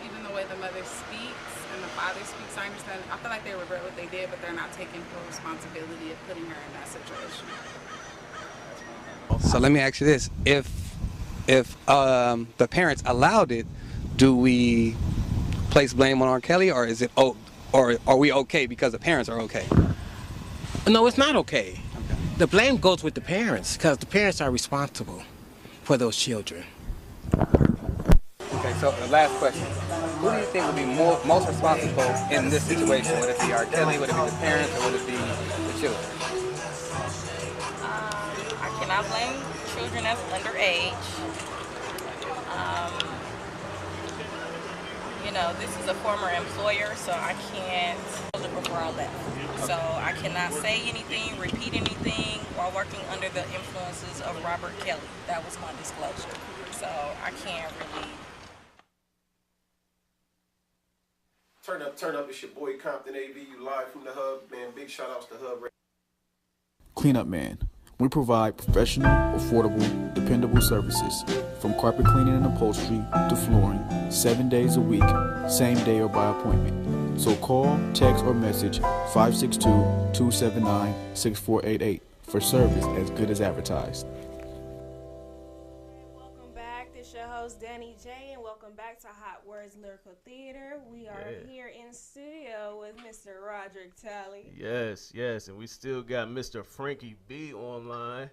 even the way the mother speaks and the father speaks, I understand. I feel like they regret what they did, but they're not taking full responsibility of putting her in that situation. So let me ask you this: if the parents allowed it, do we place blame on R. Kelly, or is it or are we okay because the parents are okay? No, it's not okay. The blame goes with the parents because the parents are responsible for those children. Okay, so the last question. Who do you think would be most responsible in this situation? Would it be R. Kelly, would it be the parents, or would it be the children? I cannot blame children as underage. You know, this is a former employer, so I can't look before I left. So I cannot say anything, repeat anything while working under the influences of Robert Kelly. That was my disclosure. So I can't really. Turn up, it's your boy Compton AV, you live from the Hub, man. Big shout outs to Hub. Cleanup Man, We provide professional, affordable, dependable services from carpet cleaning and upholstery to flooring, 7 days a week, same day or by appointment. So call, text, or message 562-279-6488 for service as good as advertised. Welcome back. This is your host, Dani J, and welcome back to Hot Words Lyrical Theater. We are here in studio with Mr. Roderick Talley. Yes, and we still got Mr. Frankie B online.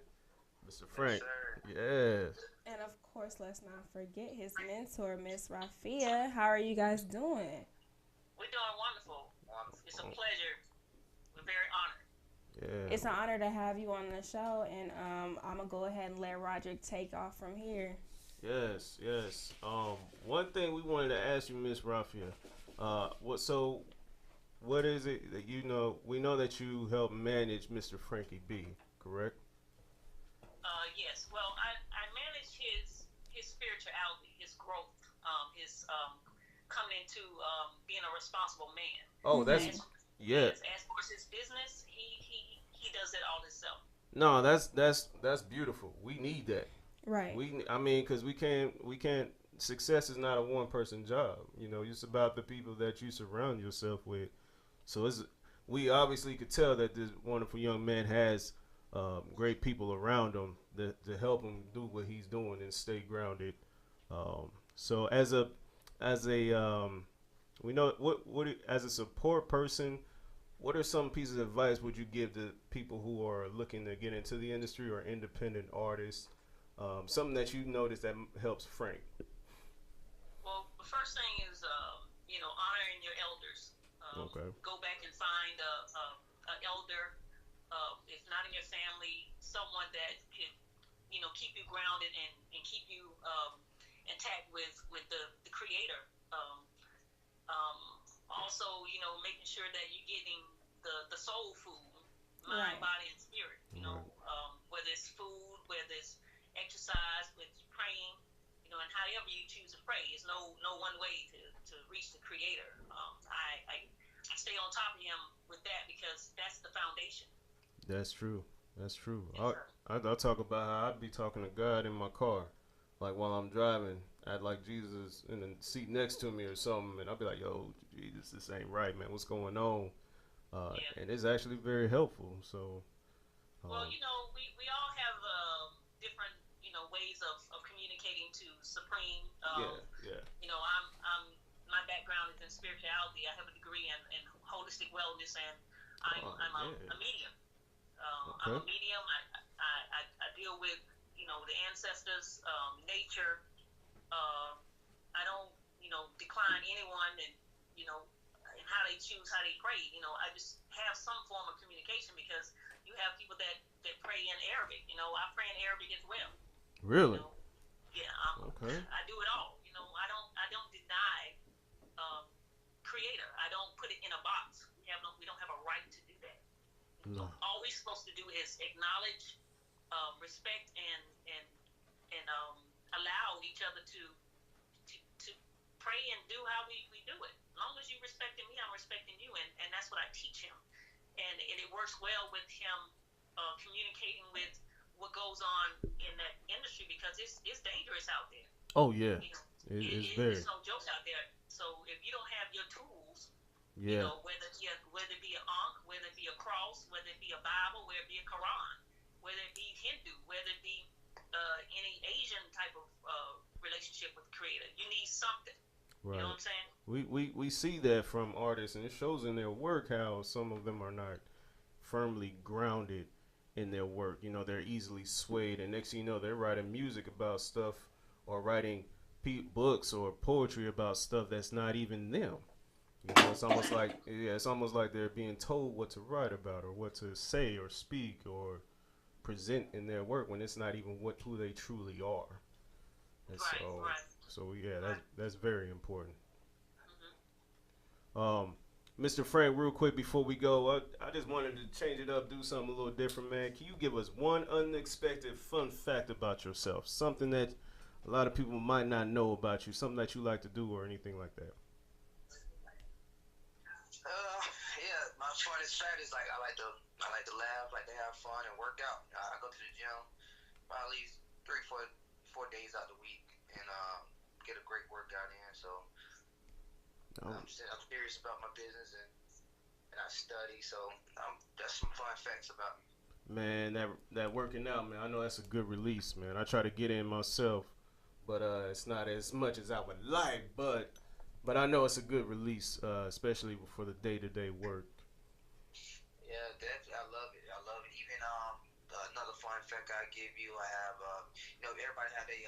Mr. Frank. Yes. And of course, let's not forget his mentor, Miss Rafia. How are you guys doing? We're doing wonderful. It's a pleasure. We're very honored. Yeah. It's an honor to have you on the show, and I'm gonna go ahead and let Roderick take off from here. Yes. One thing we wanted to ask you, Miss Rafia, what is it that you know? We know that you help manage Mr. Frankie B, correct? Yes. Well, I manage his spirituality, his growth, his coming into being a responsible man. Oh, that's As far as his business, he does it all himself. No, that's beautiful. We need that. Right. Because we can't. Success is not a one-person job. You know, it's about the people that you surround yourself with. So we obviously could tell that this wonderful young man has great people around him to help him do what he's doing and stay grounded. So as a we know what as a support person, what are some pieces of advice would you give to people who are looking to get into the industry or independent artists? Something that you notice that helps Frank. Well, the first thing is honoring your elders. Okay. Go back and find a elder, if not in your family, someone that can keep you grounded and keep you intact with the Creator. Also, making sure that you're getting the soul food, mind, body, and spirit. Whether it's food, whether it's exercise, whether it's praying, and however you choose to pray. There's no one way to reach the Creator. I stay on top of Him with that because that's the foundation. That's true. Yes, I'll talk about how I'd be talking to God in my car, like while I'm driving. I'd like Jesus in the seat next to me or something, and I'll be like, "Yo, Jesus, this ain't right, man. What's going on?" And it's actually very helpful. So, well, we all have different ways of communicating to Supreme. I'm my background is in spirituality. I have a degree in holistic wellness, and I'm a medium. I'm a medium. I deal with the ancestors, nature. I don't decline anyone and how they choose, how they pray. I just have some form of communication because you have people that pray in Arabic. I pray in Arabic as well. Really? Okay. I do it all. I don't deny Creator. I don't put it in a box. We don't have a right to do that. No. All we're supposed to do is acknowledge, respect, and allow each other to pray and do how we do it. As long as you respecting me, I'm respecting you, and that's what I teach him. And it works well with him communicating with what goes on in that industry because it's dangerous out there. Oh yeah, it's very. There's no jokes out there. So if you don't have your tools, yeah. Whether it be an Ankh, whether it be a cross, whether it be a Bible, whether it be a Quran, whether it be Hindu, whether it be any Asian type of relationship with the Creator, you need something. Right. You know what I'm saying? We see that from artists, and it shows in their work how some of them are not firmly grounded in their work. They're easily swayed, and next thing you know, they're writing music about stuff or writing books or poetry about stuff that's not even them. It's almost like they're being told what to write about or what to say or speak or present in their work when it's not even who they truly are. And so that's very important. Mr. Frank, real quick before we go, I just wanted to change it up, do something a little different, man. Can you give us one unexpected fun fact about yourself? Something that a lot of people might not know about you, something that you like to do or anything like that. My funniest fact is I like to laugh, like to have have fun and work out. I go to the gym at least 3-4 days out the week and get a great workout in. So I'm serious about my business and I study. So that's some fun facts about me. Man, that working out, man, I know that's a good release, man. I try to get in myself, but it's not as much as I would like, but I know it's a good release, especially for the day-to-day work. Yeah, definitely. I love it. Even another fun fact I give you, I have, everybody have a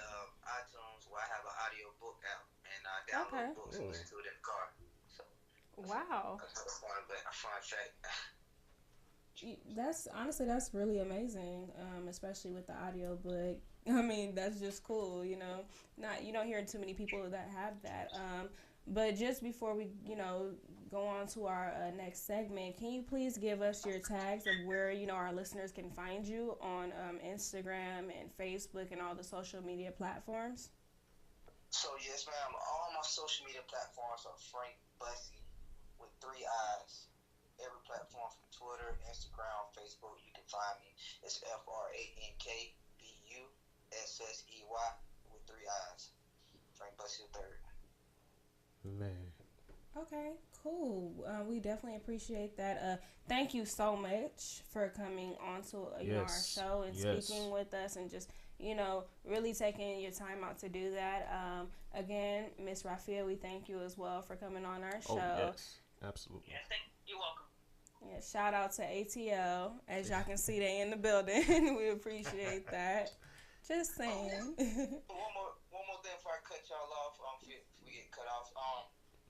iTunes where I have an audio book out, and I download books and listen to it in the car. So, wow. That's a fun fact. That's really amazing, especially with the audio book. I mean, that's just cool, you don't hear too many people that have that. But just before we, go on to our next segment, can you please give us your tags of where, our listeners can find you on Instagram and Facebook and all the social media platforms? So, yes, ma'am. All my social media platforms are Frank Bussy with 3 I's. Every platform from Twitter, Instagram, Facebook, you can find me. It's FrankBussey with 3 I's. Frank Bussey III. Man. Okay, cool. We definitely appreciate that. Thank you so much for coming on to our show and speaking with us and just, really taking your time out to do that. Again, Miss Rafia, we thank you as well for coming on our show. Oh, yes. Absolutely. Yeah, you're welcome. Yeah, shout out to ATL. As y'all can see, they in the building. We appreciate that. Just saying. One more thing before I cut y'all off. If we get cut off.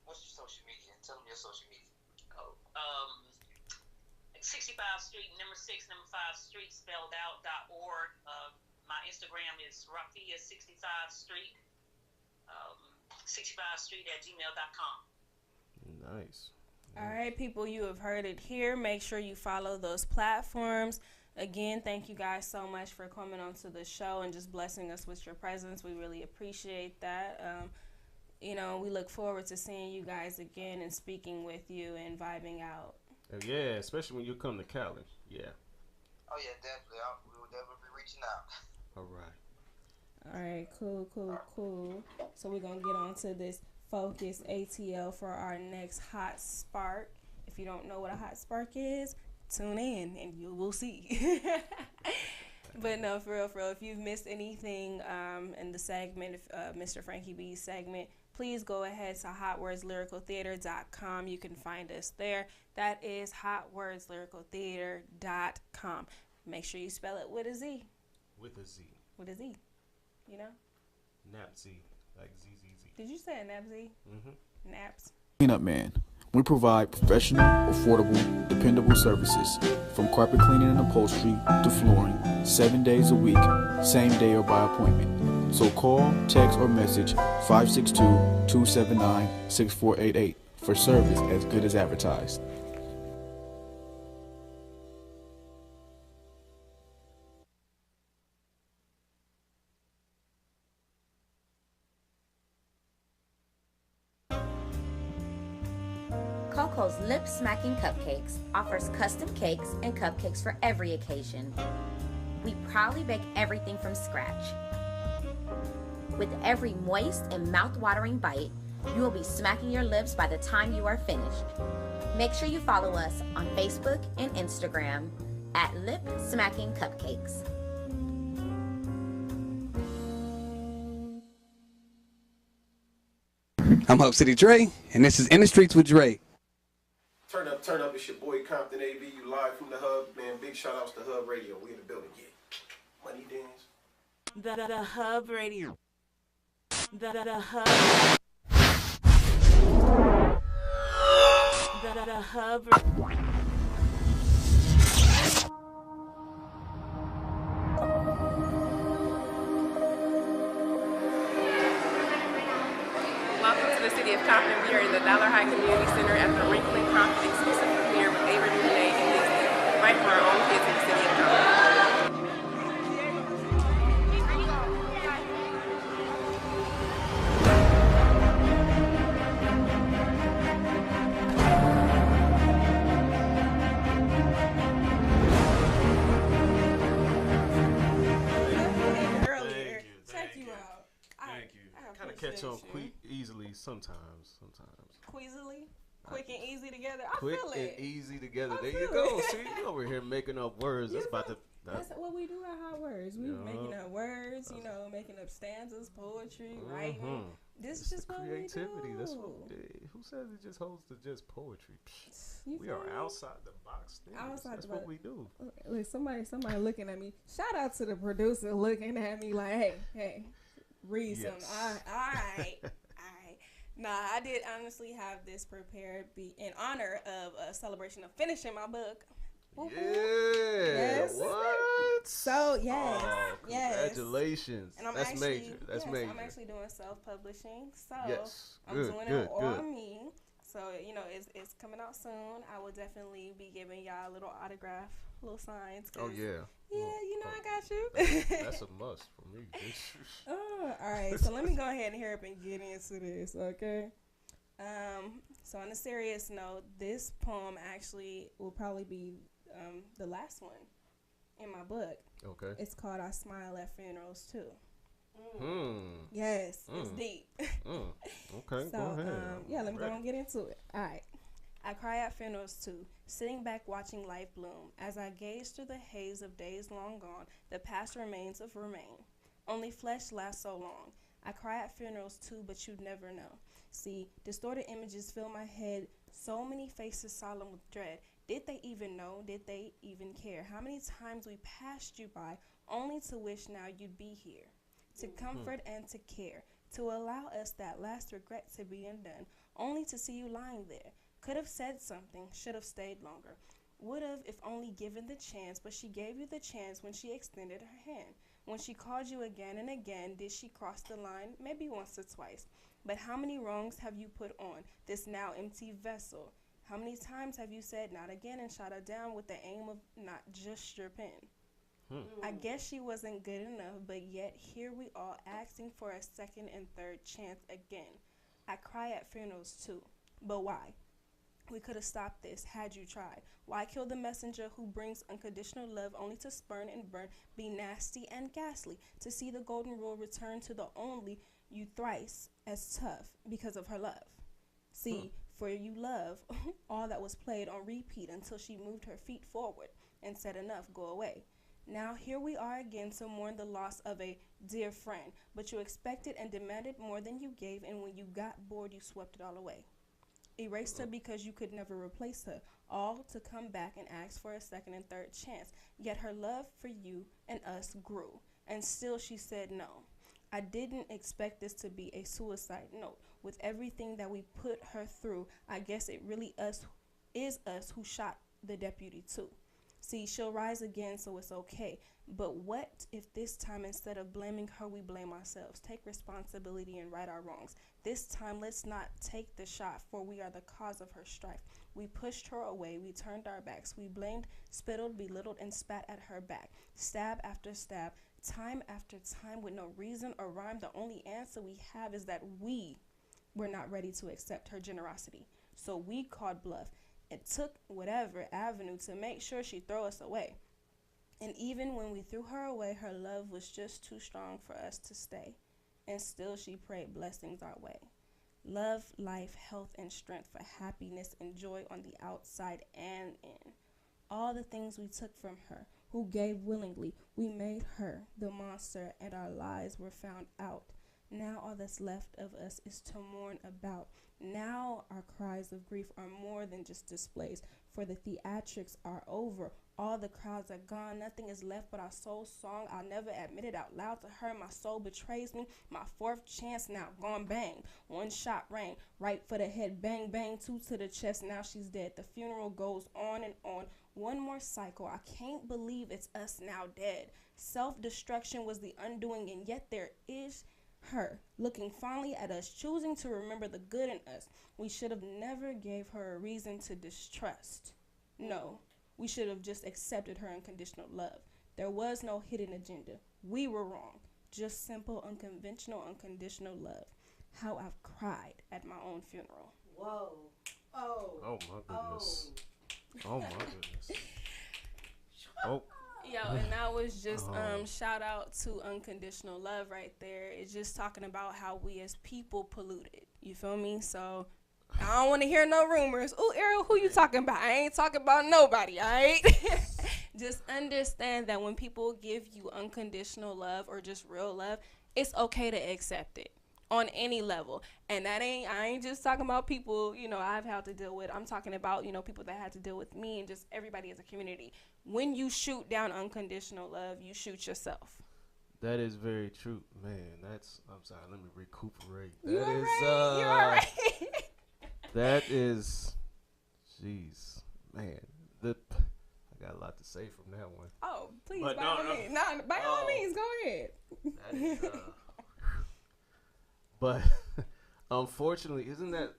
What's your social media? Tell them your social media. 65 Street, number 6, number 5 Street, spelled out, .org. My Instagram is Rafia65 Street, 65street@gmail.com. Nice. All right, people, you have heard it here. Make sure you follow those platforms. Again, thank you guys so much for coming onto the show and just blessing us with your presence. We really appreciate that. We look forward to seeing you guys again and speaking with you and vibing out. Yeah, especially when you come to Cali. Yeah. Oh, yeah, definitely. We will definitely be reaching out. All right. All right, cool. So we're going to get on to this Focus ATL for our next Hot Spark. If you don't know what a Hot Spark is, tune in and you will see. But no, for real, if you've missed anything in the segment, Mr. Frankie B's segment, please go ahead to hotwordslyricaltheater.com. You can find us there. That is hotwordslyricaltheater.com. Make sure you spell it with a Z. With a Z. Napz, like ZZZ. Did you say a Napz? Mm-hmm. Naps. Cleanup Man. We provide professional, affordable, dependable services from carpet cleaning and upholstery to flooring, 7 days a week, same day or by appointment. So call, text, or message 562-279-6488 for service as good as advertised. Coco's Lip Smacking Cupcakes offers custom cakes and cupcakes for every occasion. We proudly bake everything from scratch. With every moist and mouth-watering bite, you will be smacking your lips by the time you are finished. Make sure you follow us on Facebook and Instagram at Lip Smacking Cupcakes. I'm Hub City Dre, and this is In the Streets with Dre. Turn up, it's your boy Compton AB, you live from the Hub, man, big shout outs to Hub Radio, we in the building, yeah. Money dance. The Hub Radio. The Hub. The Hub. Welcome to the city of Compton. We are in the Dollar High Community Center at the Wrinkling Compton exclusive premiere with Ava DuVernay and Disney, right for our own kids in the city of Compton. catch on easily sometimes. Queasily? Quick and easy together. I Quick feel and it. easy together. There you go. See, you over here making up words. That's what we do at Hot Words. We making up words, making up stanzas, poetry, writing. This is just what creativity. We do. That's what. Who says it just holds to just poetry? We are outside the box. That's what we do. Look, somebody looking at me. Shout out to the producer looking at me like, hey, read some. All right. Nah, I did honestly have this prepared in honor of a celebration of finishing my book. Yeah. What? So yes, congratulations. And That's major. That's major. I'm actually doing self-publishing, so I'm good, doing it on me. So it's coming out soon. I will definitely be giving y'all a little autograph, little signs. Oh yeah. Yeah, I got you. That's a must for me. All right. So let me go ahead and hurry up and get into this, okay? So on a serious note, this poem actually will probably be the last one in my book. Okay. It's called I Smile at Funerals Too. Yes, it's deep. Okay, so, go ahead. Let me go and get into it. All right. I cry at funerals too, sitting back watching life bloom. As I gaze through the haze of days long gone, the past remains of remain. Only flesh lasts so long. I cry at funerals too, but you'd never know. See, distorted images fill my head, so many faces solemn with dread. Did they even know? Did they even care? How many times we passed you by, only to wish now you'd be here. To comfort and to care, to allow us that last regret to be undone, only to see you lying there. Could have said something, should have stayed longer. Would have if only given the chance, but she gave you the chance when she extended her hand. When she called you again and again, did she cross the line? Maybe once or twice. But how many wrongs have you put on this now empty vessel? How many times have you said not again and shot her down with the aim of not just your pen? I guess she wasn't good enough, but yet here we are asking for a second and third chance again. I cry at funerals too, but why? We could have stopped this had you tried. Why kill the messenger who brings unconditional love only to spurn and burn, be nasty and ghastly, to see the golden rule return to the only you thrice as tough because of her love? See, for you love all that was played on repeat until she moved her feet forward and said enough, go away. Now here we are again to mourn the loss of a dear friend, but you expected and demanded more than you gave, and when you got bored, you swept it all away. Erased her because you could never replace her, all to come back and ask for a second and third chance. Yet her love for you and us grew, and still she said no. I didn't expect this to be a suicide note. With everything that we put her through, I guess it really is us who shot the deputy too. See, she'll rise again, so it's okay. But what if this time, instead of blaming her, we blame ourselves? Take responsibility and right our wrongs. This time, let's not take the shot, for we are the cause of her strife. We pushed her away, we turned our backs. We blamed, spittled, belittled, and spat at her back. Stab after stab, time after time, with no reason or rhyme. The only answer we have is that we were not ready to accept her generosity. So we called bluff. It took whatever avenue to make sure she'd throw us away. And even when we threw her away, her love was just too strong for us to stay. And still she prayed blessings our way. Love, life, health, and strength for happiness and joy on the outside and in. All the things we took from her, who gave willingly, we made her the monster, and our lies were found out. Now all that's left of us is to mourn about. Now our cries of grief are more than just displays, for the theatrics are over. All the crowds are gone. Nothing is left but our soul song. I'll never admit it out loud to her. My soul betrays me. My fourth chance now gone bang. One shot rang right for the head. Bang, bang, two to the chest. Now she's dead. The funeral goes on and on. One more cycle. I can't believe it's us now dead. Self-destruction was the undoing, and yet there is her, looking fondly at us, choosing to remember the good in us. We should have never gave her a reason to distrust. No, we should have just accepted her unconditional love. There was no hidden agenda. We were wrong. Just simple, unconventional, unconditional love. How I've cried at my own funeral. Whoa. Oh. Oh my goodness. Oh my goodness. Oh. Yo, and that was just shout out to Unconditional Love right there. It's just talking about how we as people polluted. You feel me? So I don't want to hear no rumors. Ooh, Ariel, who you talking about? I ain't talking about nobody, all right? Just understand that when people give you unconditional love or just real love, it's okay to accept it on any level. And I ain't just talking about people, you know, I've had to deal with. I'm talking about, you know, people that had to deal with me and just everybody as a community. When you shoot down unconditional love, you shoot yourself. That is very true, man. I'm sorry. Let me recuperate. You all right? That is, jeez, man. I got a lot to say from that one. Oh, please, by all means, go ahead. That is, but unfortunately, isn't that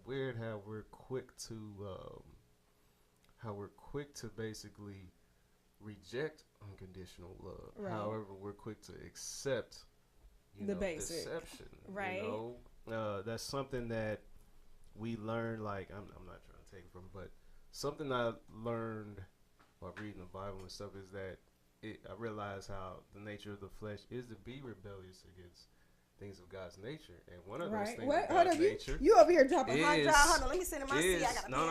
weird how we're quick to basically reject unconditional love. Right. However, we're quick to accept the basic deception. Right. You know, that's something that we learned. Like I'm not trying to take it from, but something I learned while reading the Bible and stuff is that I realized how the nature of the flesh is to be rebellious against things of God's nature, and one of those things of God's nature. You over here dropping hot dry. Hold on, let me sit in my seat. I gotta no.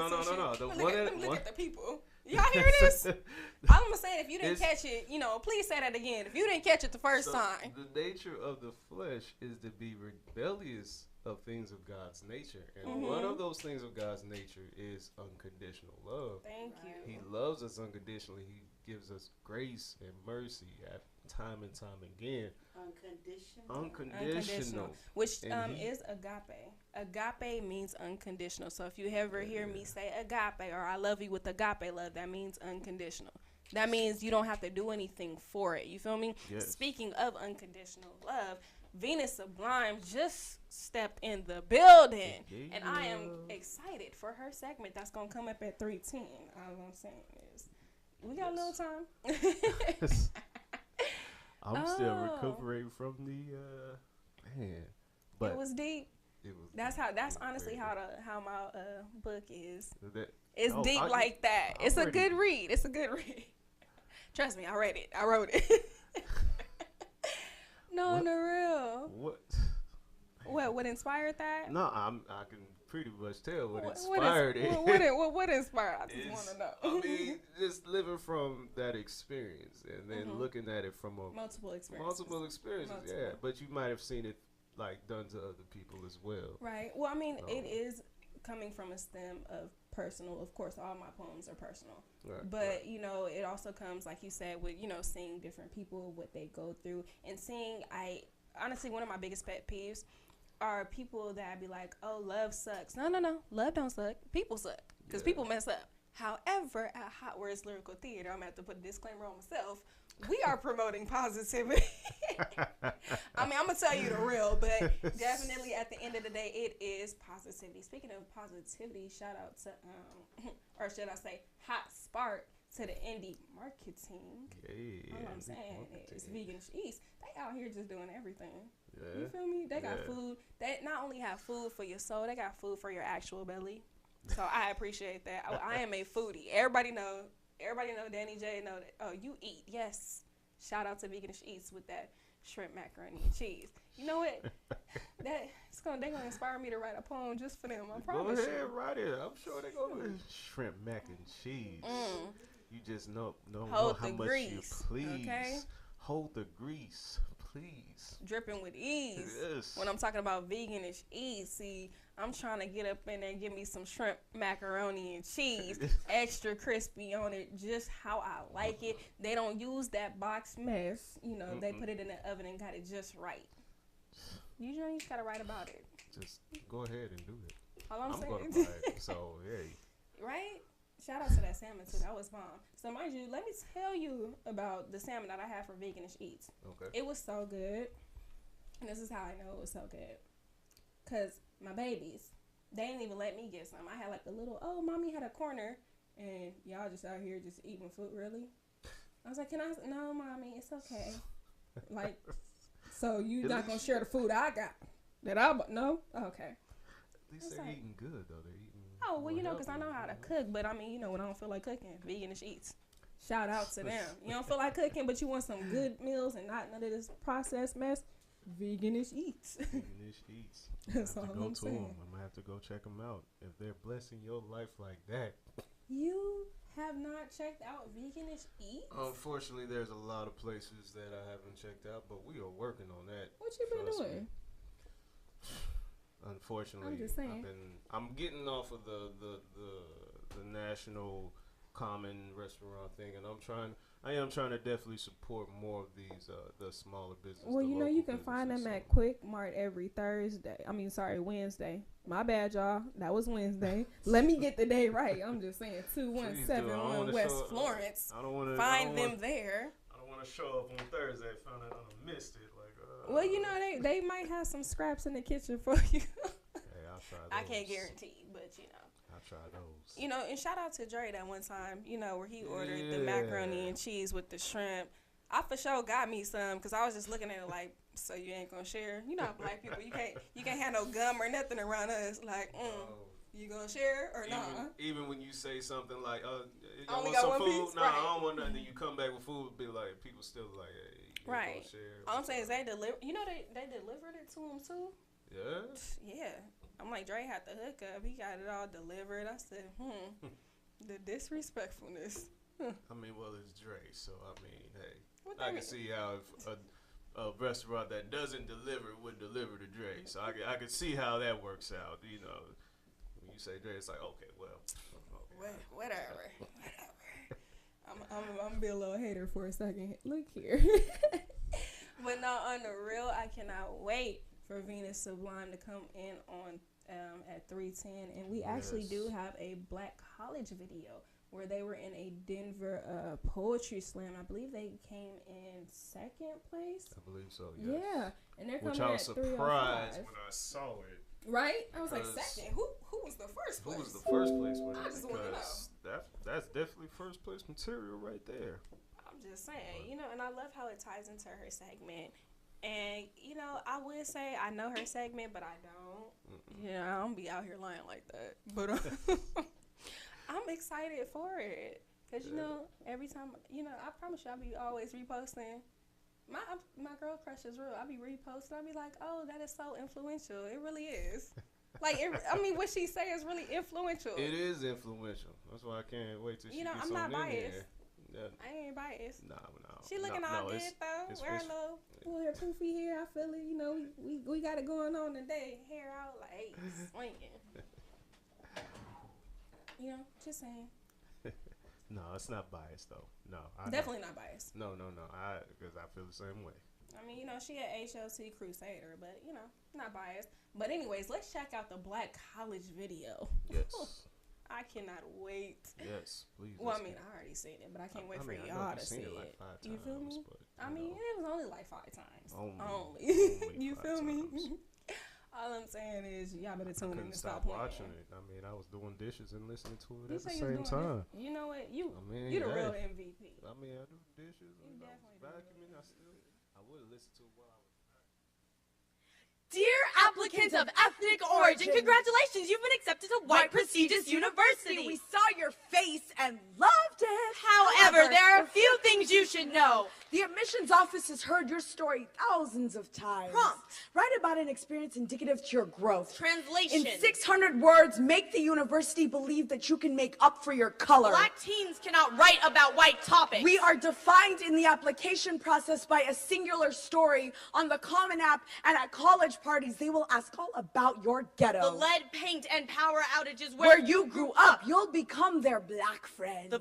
Let me look at the people. Y'all hear this? I'm gonna say, if you didn't catch it, you know, please say that again. If you didn't catch it the first time. The nature of the flesh is to be rebellious of things of God's nature, and one of those things of God's nature is unconditional love. Thank you. He loves us unconditionally. He gives us grace and mercy at time and time again. Unconditional. Which is agape. Agape means unconditional. So if you ever hear me say agape or I love you with agape love, that means unconditional. That means you don't have to do anything for it. You feel me? Yes. Speaking of unconditional love, Venus Sublime just stepped in the building. Yeah. And I am excited for her segment that's going to come up at 3:10. All I'm saying is we got a little time. I'm still recuperating from the man. But it was deep. That's honestly how my book is. It's deep like that. It's a good read. It's a good read. Trust me, I read it. I wrote it. No, on the real. What inspired that? No, I can pretty much tell what inspired it. What inspired? I just want to know. I mean, just living from that experience and then looking at it from multiple experiences. Yeah. But you might have seen it like done to other people as well. Right. Well, I mean, it is coming from a stem of personal. Of course, all my poems are personal. Right, but, you know, it also comes, like you said, with, you know, seeing different people, what they go through, and seeing, honestly, one of my biggest pet peeves are people that be like, oh, love sucks. No. Love don't suck. People suck. Because people mess up. However, at Hot Words Lyrical Theater, I'm going to have to put a disclaimer on myself. We are promoting positivity. I mean, I'm going to tell you the real, but definitely at the end of the day, it is positivity. Speaking of positivity, shout out to, or should I say, hot spark to the indie marketing. Yeah, all I'm saying is Vegan-ish East. They out here just doing everything. Yeah. You feel me? They got food. They not only have food for your soul, they got food for your actual belly. So I appreciate that. I am a foodie. Everybody know Danny J know that. Oh, you eat. Yes. Shout out to Vegan-ish Eats with that shrimp macaroni and cheese. You know what? They're gonna inspire me to write a poem just for them. I promise. Go ahead, write it. I'm sure they're gonna shrimp mac and cheese. You just don't know how much grease, you please. Okay? Hold the grease, please. Dripping with ease. Yes. When I'm talking about Vegan-ish Eats, see, I'm trying to get up in there and give me some shrimp macaroni and cheese, extra crispy on it, just how I like it. They don't use that box mess. You know, they put it in the oven and got it just right. You just gotta write about it. Just go ahead and do it. All I'm saying. Gonna buy it, so hey. Right? Shout out to that salmon too. That was bomb. So mind you, let me tell you about the salmon that I had for Vegan-ish Eats. Okay. It was so good. And this is how I know it was so good. Cause my babies, they didn't even let me get some. I had like a little, mommy had a corner, and y'all just out here just eating food, really? I was like, no, mommy, it's okay. Like, so you not gonna share the food I got? No? Okay. At least they're eating good, though. They're eating. Oh, well, you know, because I know how to cook, but I mean, you know, when I don't feel like cooking, Vegan-ish Eats. Shout out to them. You don't feel like cooking, but you want some good meals and not none of this processed mess. Veganish Eats. Veganish Eats. That's all I'm I'm saying. I'm gonna have to go check them out if they're blessing your life like that. You have not checked out Veganish Eats? Unfortunately, there's a lot of places that I haven't checked out, but we are working on that. What you been doing? Unfortunately, I'm just saying. I'm getting off of the national common restaurant thing, and I am trying to definitely support more of these the smaller businesses. Well, you know, you can find them at Quick Mart every Wednesday. My bad, y'all. That was Wednesday. Let me get the day right. I'm just saying, 2171 West Florence. I don't want to find them there. I don't want to show up on Thursday and find out I missed it. Well, you know, they might have some scraps in the kitchen for you. Hey, I'll try those. I can't guarantee, but you know. I'll try those. You know, and shout out to Dre that one time, you know, where he ordered the macaroni and cheese with the shrimp. I for sure got me some because I was just looking at it like, so you ain't gonna share? You know how black people, you can't have no gum or nothing around us. Like, you gonna share or not? Even when you say something like, you only want got some one food? piece? Nah, Right. I don't want nothing. Then you come back with food, be like, people still like, hey, you Right. gonna share? All I'm saying is they deliver. You know they delivered it to him too. Yeah. Yeah. I'm like, Dre had the hookup. He got it all delivered. I said, the disrespectfulness. I mean, well, it's Dre, so I mean, hey, What I that can see how if a restaurant that doesn't deliver would deliver to Dre. So I can see how that works out. You know, when you say Dre, it's like, okay, well, Whatever. I'm gonna be a little hater for a second. Look here. But no, on the real, I cannot wait for Venus Sublime to come in on at 3:10, and we actually do have a Black College video where they were in a Denver poetry slam. I believe they came in second place. I believe so. Yes. Yeah, and they're coming Which I was at 3:05. surprised when I saw it. Right? I was like, second. Who was the first place? Who was the first place with I it? just want to know. Because that's definitely first place material right there. I'm just saying, you know, and I love how it ties into her segment. And, you know, I would say I know her segment, but I don't. You know, I don't be out here lying like that. But I'm excited for it. Because, you know, every time, you know, I promise you I'll be always reposting. My girl crush is real. I'll be reposting. I'll be like, oh, that is so influential. It really is. Like, I mean, what she say is really influential. It is influential. That's why I can't wait till she gets I'm not on in biased. here. Yeah. I ain't biased. No. She looking all good though. Wear a little poofy hair. I feel it. You know, we got it going on today. Hair out like swinging. You know, just saying. No, it's not biased though. No, Definitely not biased. No. Because I feel the same way. I mean, you know, she a HLT Crusader, but you know, not biased. But anyways, let's check out the Black College video. Yes. I cannot wait. Yes, please. Well, I mean, I already seen it, but I can't wait for y'all to see it. Like 5 You feel me? I mean, it was only like 5 times. Only. You feel me? All I'm saying is y'all better tune in and stop watching it. I mean, I was doing dishes and listening to it at the same time. You know what? You the real MVP. I mean, I do dishes. You definitely vacuuming. I would listen to it while I was. Dear applicants of ethnic origin, congratulations, you've been accepted to white prestigious university. We saw your face and loved it. However, there are a few things you should know. The admissions office has heard your story thousands of times. Prompt. Write about an experience indicative to your growth. Translation. In 600 words, make the university believe that you can make up for your color. Black teens cannot write about white topics. We are defined in the application process by a singular story on the Common App, and at college parties, they will ask all about your ghetto. The lead paint and power outages where you grew up. You'll become their black friend.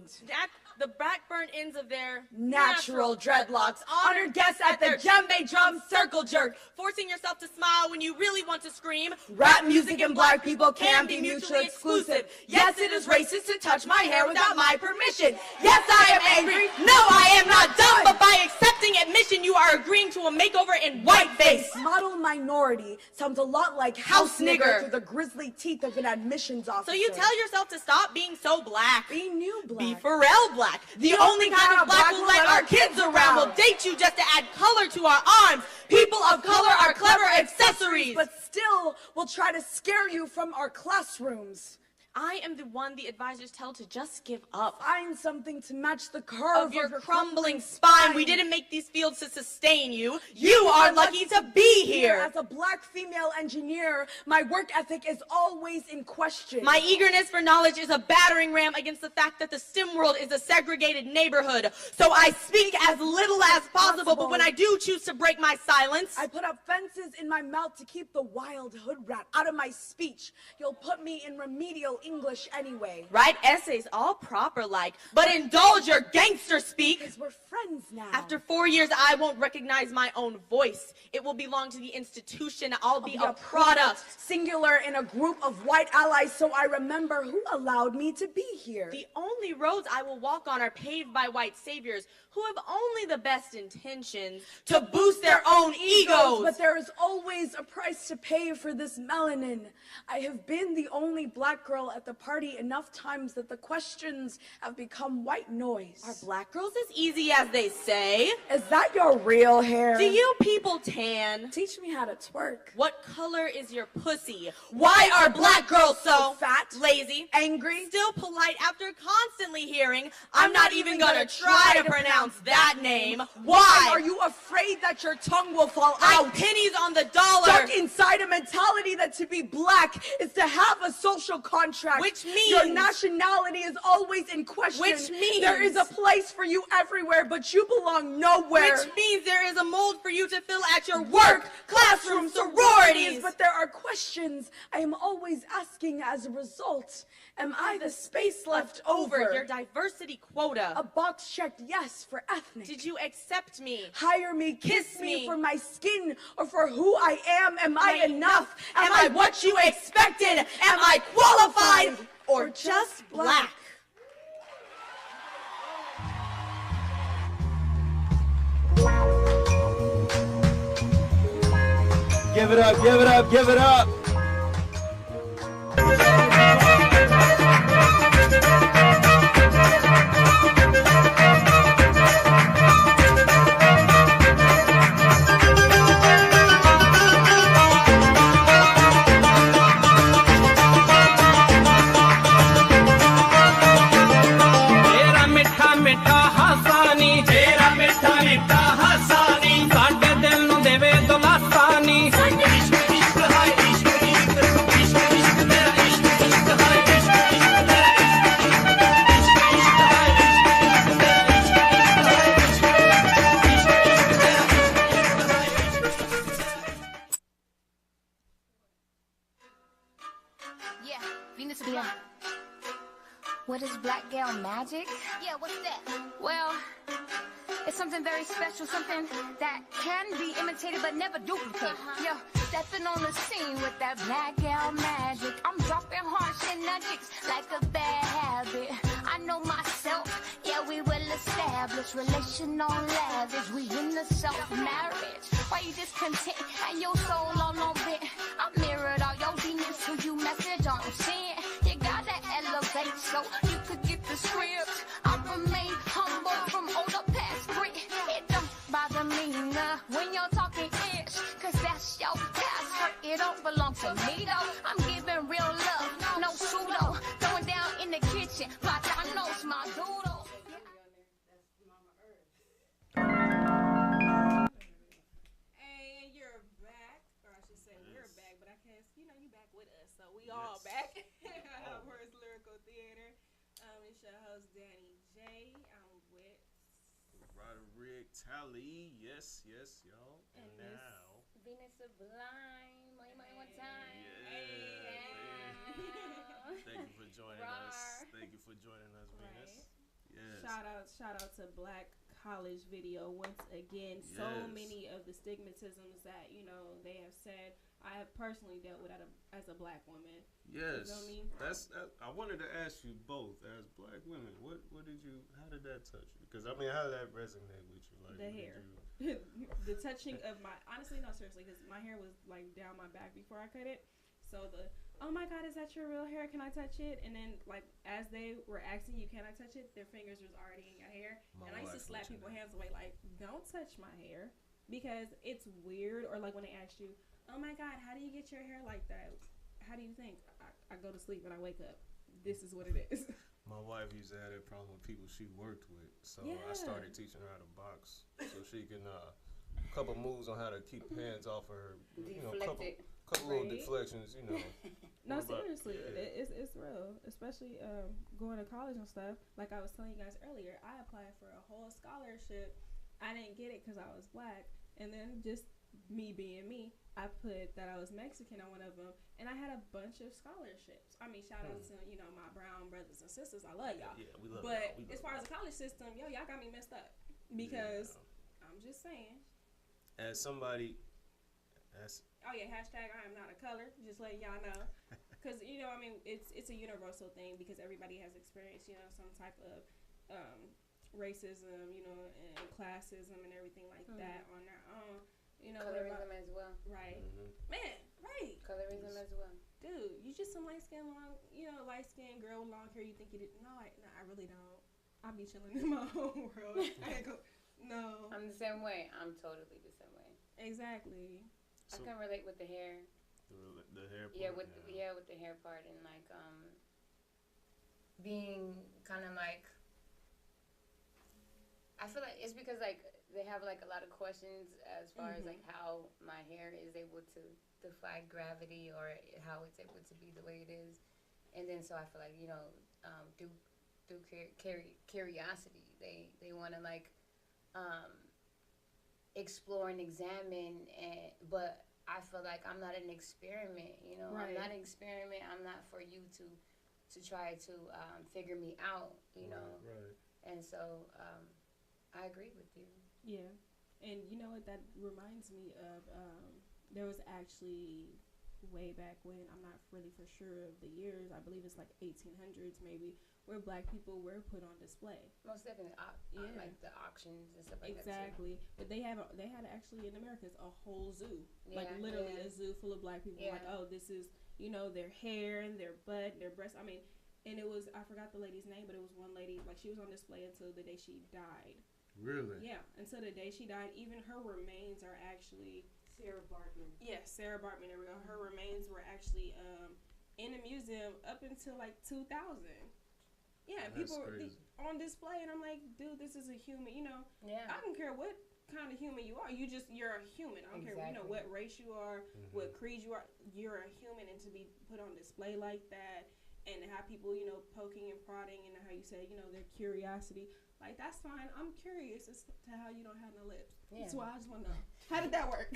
The backburn ends of their natural dreadlocks. Honored guests at the djembe drum circle jerk. Forcing yourself to smile when you really want to scream. Rap music and black people can be mutually exclusive. Yes, it is racist to touch my hair without my permission. Yes, I am angry. No, I am not dumb. But by accepting admission, you are agreeing to a makeover in whiteface. Model minority sounds a lot like house nigger through the grisly teeth of an admissions officer. So you tell yourself to stop being so black. Be new black. Be Pharrell black. The only kind of black we'll let our kids around. We'll date you just to add color to our arms. People of color are clever accessories. But still, we'll try to scare you from our classrooms. I am the one the advisors tell to just give up. Find something to match the curve of your crumbling spine. We didn't make these fields to sustain you. You are lucky to be here. As a black female engineer, my work ethic is always in question. My eagerness for knowledge is a battering ram against the fact that the STEM world is a segregated neighborhood. So I speak as little as possible, but when I do choose to break my silence, I put up fences in my mouth to keep the wild hood rat out of my speech. You'll put me in remedial English anyway. Write essays all proper like, but indulge your gangster speak. Because we're friends now. After 4 years, I won't recognize my own voice. It will belong to the institution. I'll be a product. Singular in a group of white allies, so I remember who allowed me to be here. The only roads I will walk on are paved by white saviors who have only the best intentions to boost their own egos. But there is always a price to pay for this melanin. I have been the only black girl at the party enough times that the questions have become white noise. Are black girls as easy as they say? Is that your real hair? Do you people tan? Teach me how to twerk. What color is your pussy? Why are black girls so fat, lazy, angry, still polite after constantly hearing, I'm not even gonna try to pronounce that name? Why? And are you afraid that your tongue will fall like out? Pennies on the dollar. Stuck inside a mentality that to be black is to have a social contract. Which means your nationality is always in question. Which means there is a place for you everywhere, but you belong nowhere. Which means there is a mold for you to fill at your work, classroom, sororities. But there are questions I am always asking as a result. Am I the space left over? Your diversity quota. A box checked yes for ethnic. Did you accept me? Hire me, kiss me for my skin or for who I am. Am I enough? Am I what you expected? Am I qualified or just black? Give it up, give it up, give it up. What is black girl magic? Yeah, what's that? Well, it's something very special, something that can be imitated but never duplicated. Yo, stepping on the scene with that black girl magic. I'm dropping harsh energies like a bad habit. I know myself, yeah, we will establish relational lavish. We in the self-marriage. Why you discontent and your soul on no bit? I mirrored all your demons to you message on sin. You gotta elevate so you could get the script. I remain humble from older past grit. It don't bother me nah when you're talking ish, cause that's your password. It don't belong to me though. I'm giving real love, no pseudo. Throwing down in the kitchen, my knows my doodle. And you're back, or I should say we're back, but I can't, you back with us, so we all back. Where's Lyrical Theater? It's your host, Dani J. I'm with Roderick, Talley, yes, y'all. And now Venus Sublime, one time. Yeah. Thank you for joining us. Thank you for joining us, Venus. Yes. Shout out to Black College Video once again. Yes. So many of the stigmatisms that they have said, I have personally dealt with as a black woman. Yes, you know what I mean? That's. I wanted to ask you both as black women. What did you? How did that touch you? Because how did that resonate with you? Like the hair, the touching of my. Honestly, no, seriously, because my hair was like down my back before I cut it. So oh my God, is that your real hair? Can I touch it? And then like as they were asking you, can I touch it? Their fingers was already in your hair, and I used to slap people's hands away like, don't touch my hair, because it's weird. Or like when they asked you, oh my God, how do you get your hair like that? How do you think? I go to sleep and I wake up. this is what it is. My wife used to have that problem with people she worked with, so Yeah. I started teaching her how to box so she can couple moves on how to keep hands off of her. You know, couple little Right. deflections. You know. No, What about- seriously, yeah. it's real. Especially going to college and stuff. Like I was telling you guys earlier, I applied for a whole scholarship. I didn't get it because I was black, and then just me being me, I put that I was Mexican on one of them, and I had a bunch of scholarships. I mean, shout out to my brown brothers and sisters. I love y'all. Yeah, we love But y'all. We love as far as the college system, y'all got me messed up because I'm just saying. As somebody, as Oh yeah, hashtag I am not a color. Just letting y'all know, because I mean, it's a universal thing because everybody has experienced some type of racism, and classism and everything like that on their own. Colorism as well. Right, man, right. Colorism as well. Dude, you just some light skinned girl with long hair. You think you did? No, I really don't. I be chilling in my own world. I ain't go. No. I'm the same way. I'm totally the same way. Exactly. I can relate with the hair. The hair part. Yeah, with the hair part and like being kind of like. I feel like it's because like they have like a lot of questions as far as like how my hair is able to defy gravity or how it's able to be the way it is, and then so I feel like through curiosity they want to like explore and examine, but I feel like I'm not an experiment, Right. I'm not an experiment. I'm not for you to try to figure me out, Right. And so I agree with you. Yeah, and you know what that reminds me of? There was actually way back when, I'm not really for sure of the years, I believe it's like 1800s maybe, where black people were put on display. Most definitely, like the auctions and stuff like Exactly, but they had actually in America a whole zoo, like Yeah, literally yeah. a zoo full of black people. Yeah. Like, oh, this is their hair and their butt, and their breasts. I mean, and it was, I forgot the lady's name, but it was one lady, like she was on display until the day she died. Really? Yeah, until the day she died. Even her remains are actually Sarah Bartman. Yeah, Sarah Bartman. There we go. Her remains were actually in a museum up until like 2000. Yeah, and That's people were crazy. on display, and I'm like, dude, this is a human. Yeah. I don't care what kind of human you are. You're a human. I don't care Exactly. what race you are, what creed you are. You're a human, and to be put on display like that, and to have people poking and prodding, and how you say their curiosity. Like, that's fine. I'm curious as to how you don't have no lips. Yeah. That's why I just want to know. How did that work?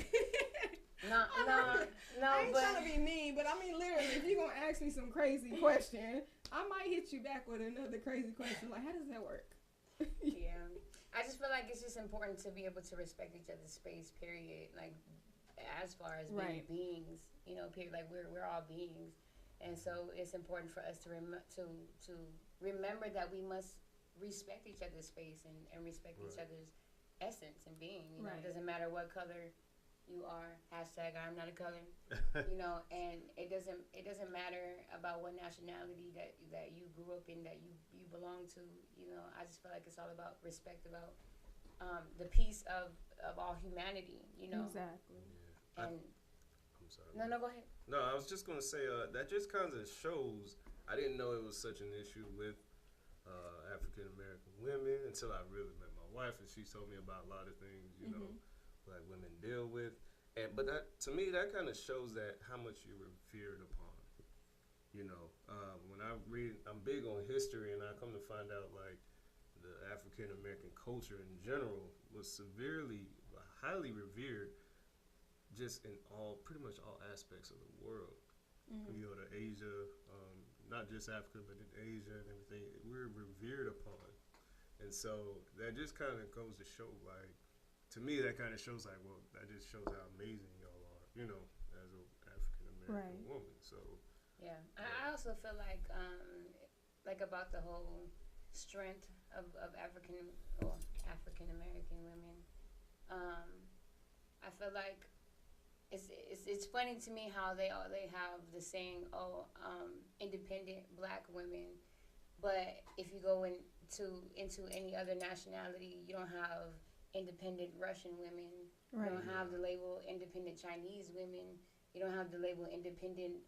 No, I ain't but trying to be mean, but I mean, literally, if you're going to ask me some crazy question, I might hit you back with another crazy question. Like, how does that work? yeah, I just feel like it's just important to be able to respect each other's space, period. Like, as far as being Right. beings, period. Like, we're all beings. And so it's important for us to remember that we must respect each other's space and respect each other's essence and being. Right. It doesn't matter what color you are. Hashtag I'm not a color. And it doesn't matter about what nationality that you grew up in, that you belong to. I just feel like it's all about respect, about the peace of all humanity. Exactly. And I'm sorry. no, go ahead. No, I was just gonna say that just kind of shows. I didn't know it was such an issue with African American women until I really met my wife, and she told me about a lot of things black women deal with. But that, to me, that kind of shows that how much you were feared upon. When I read, I'm big on history, and I come to find out like the African American culture in general was highly revered, just in pretty much all aspects of the world. Mm-hmm. You go to Asia, not just Africa, but in Asia and everything, we're revered upon. And so that just kind of goes to show, like, to me, that kind of shows, like, well, that just shows how amazing y'all are, as an African-American woman. So, yeah. I also feel like about the whole strength of African-American women. I feel like it's funny to me how they have the saying, independent black women, but if you go into any other nationality, you don't have independent Russian women. Right. You don't have the label independent Chinese women. You don't have the label independent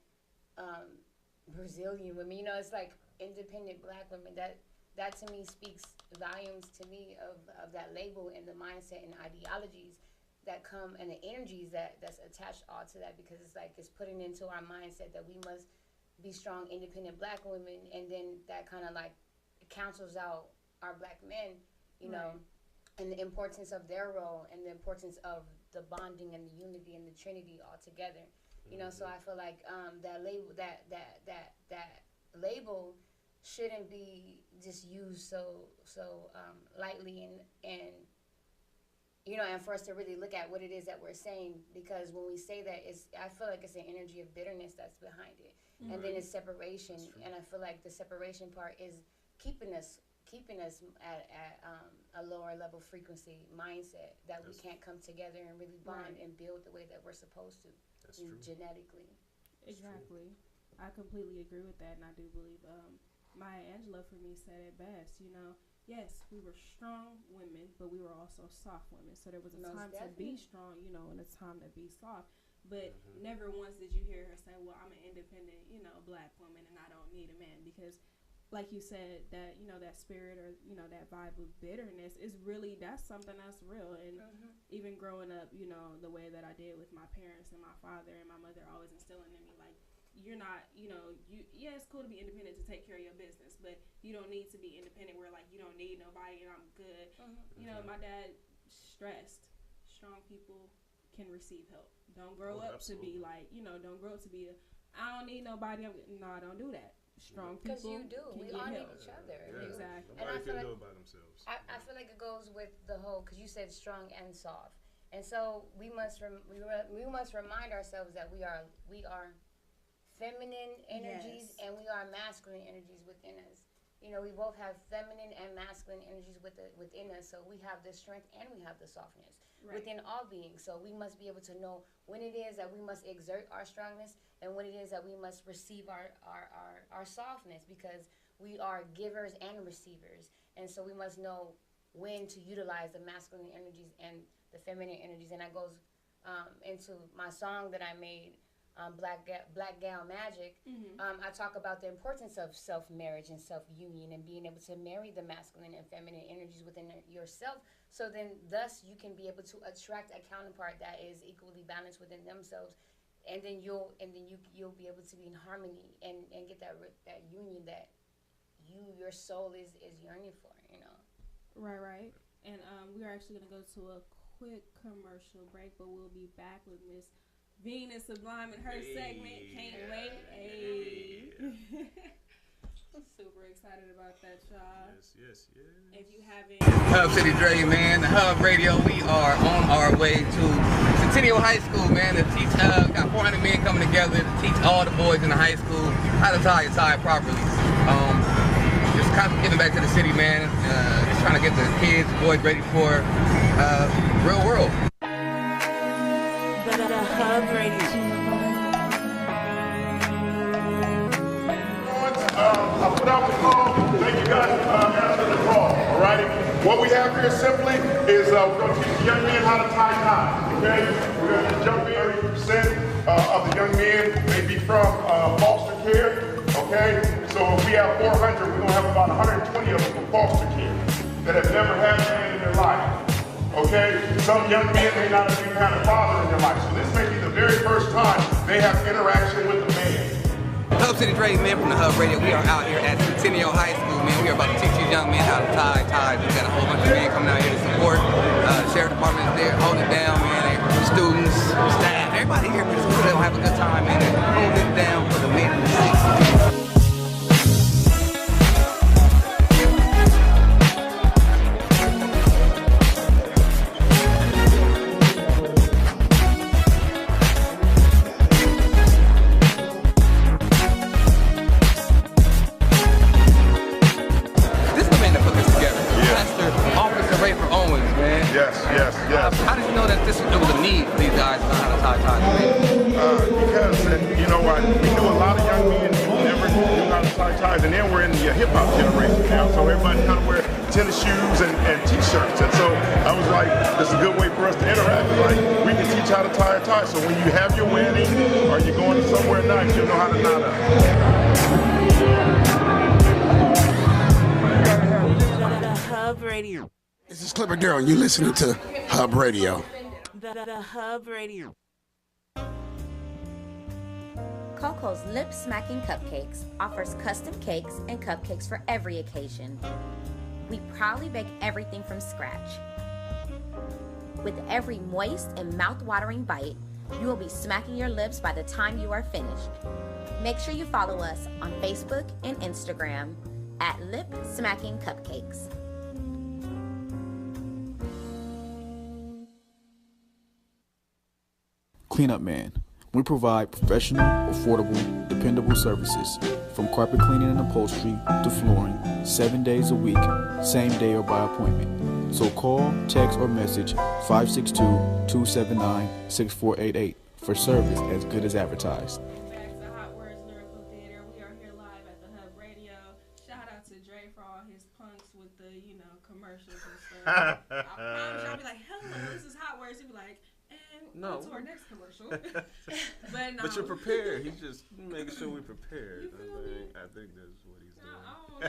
Brazilian women. You know, it's like independent black women. That to me speaks volumes to me of that label and the mindset and ideologies that come and the energies that's attached all to that, because it's like it's putting into our mindset that we must be strong, independent black women, and then that kind of like cancels out our black men, you know, and the importance of their role and the importance of the bonding and the unity and the Trinity all together. You know, so I feel like that label shouldn't be just used so lightly and you know, and for us to really look at what it is that we're saying, because when we say that, I feel like it's an energy of bitterness that's behind it, and then it's separation, and I feel like the separation part is keeping us at a lower level frequency mindset that we can't come together and really bond and build the way that we're supposed to. That's true. Genetically. Exactly. I completely agree with that, and I do believe Maya Angelou for me said it best. You know, yes, we were strong women, but we were also soft women. So there was a time to be strong, you know, and a time to be soft. But never once did you hear her say, "Well, I'm an independent, you know, black woman, and I don't need a man," because like you said, that, you know, that spirit or, you know, that vibe of bitterness is really, that's something that's real. And even growing up, you know, the way that I did with my parents and my father and my mother always instilling in me, like, you're not, you know, it's cool to be independent to take care of your business, but you don't need to be independent where, like, you don't need nobody and I'm good. You know, my dad stressed, strong people can receive help. Don't grow up to be like, you know, don't grow up to be I don't need nobody. No, don't do that. Strong people. Because you do. We all need each other. Yeah. Exactly. Nobody can do it by themselves. I feel like it goes with the whole, because you said strong and soft. And so we must remind ourselves that we are feminine energies and we are masculine energies within us. You know, we both have feminine and masculine energies within us. So we have the strength and we have the softness within all beings. So we must be able to know when it is that we must exert our strongness and when it is that we must receive our softness, because we are givers and receivers. And so we must know when to utilize the masculine energies and the feminine energies. And that goes into my song that I made, Black Gal Magic. I talk about the importance of self-marriage and self-union and being able to marry the masculine and feminine energies within yourself, so then thus you can be able to attract a counterpart that is equally balanced within themselves, and then you'll be able to be in harmony and get that union that your soul is yearning for, you know. Right. And we're actually going to go to a quick commercial break, but we'll be back with Miss Venus Sublime in her segment. Can't wait. Hey. Super excited about that, y'all. Yes. If you haven't... Hub City Dre, man. The Hub Radio, we are on our way to Centennial High School, man, to teach, got 400 men coming together to teach all the boys in the high school how to tie a tie properly. Just kind of getting back to the city, man. Just trying to get the kids, boys ready for real world. The Hub Radio. I put out the call. Thank you guys for answering the call. All right. What we have here simply is we're going to teach the young men how to tie ties. Okay. We're going to jump in. 30% of the young men may be from foster care. Okay. So if we have 400, we're going to have about 120 of them from foster care that have never had a man in their life. Okay, some young men may not have even had a father in their life, so this may be the very first time they have interaction with a man. Hub City Dre, man, from the Hub Radio. We are out here at Centennial High School, man. We are about to teach these young men how to tie ties. We got a whole bunch of men coming out here to support. The sheriff department is there, holding it down, man. Students, staff, everybody here for the school. They'll have a good time, man. They're holding it down for the men in the city. Yes. How did you know that it was a need for these guys to know how to tie ties? Because, you know, we knew a lot of young men who never knew how to tie ties, and then we're in the hip-hop generation now, so everybody kind of wear tennis shoes and t-shirts, and so I was like, this is a good way for us to interact. Like, we can teach how to tie a tie, so when you have your wedding or you're going somewhere nice, you'll know how to knot up. Hub Radio. This is Clipper Darrell. You're listening to Hub Radio. The Hub Radio. Coco's Lip Smacking Cupcakes offers custom cakes and cupcakes for every occasion. We proudly bake everything from scratch. With every moist and mouth-watering bite, you will be smacking your lips by the time you are finished. Make sure you follow us on Facebook and Instagram at Lip Smacking Cupcakes. Cleanup Man. We provide professional, affordable, dependable services from carpet cleaning and upholstery to flooring, 7 days a week, same day or by appointment. So call, text, or message 562-279-6488 for service as good as advertised. Back to Hot Words Lyrical Theater. We are here live at the Hub Radio. Shout out to Dre for all his punks with the, commercials and stuff. I promise y'all be like, hello, this is Hot Words. He'll be like, and on to our next commercial. But you're prepared. He's just making sure we're prepared. I think that's what he's doing. I don't know.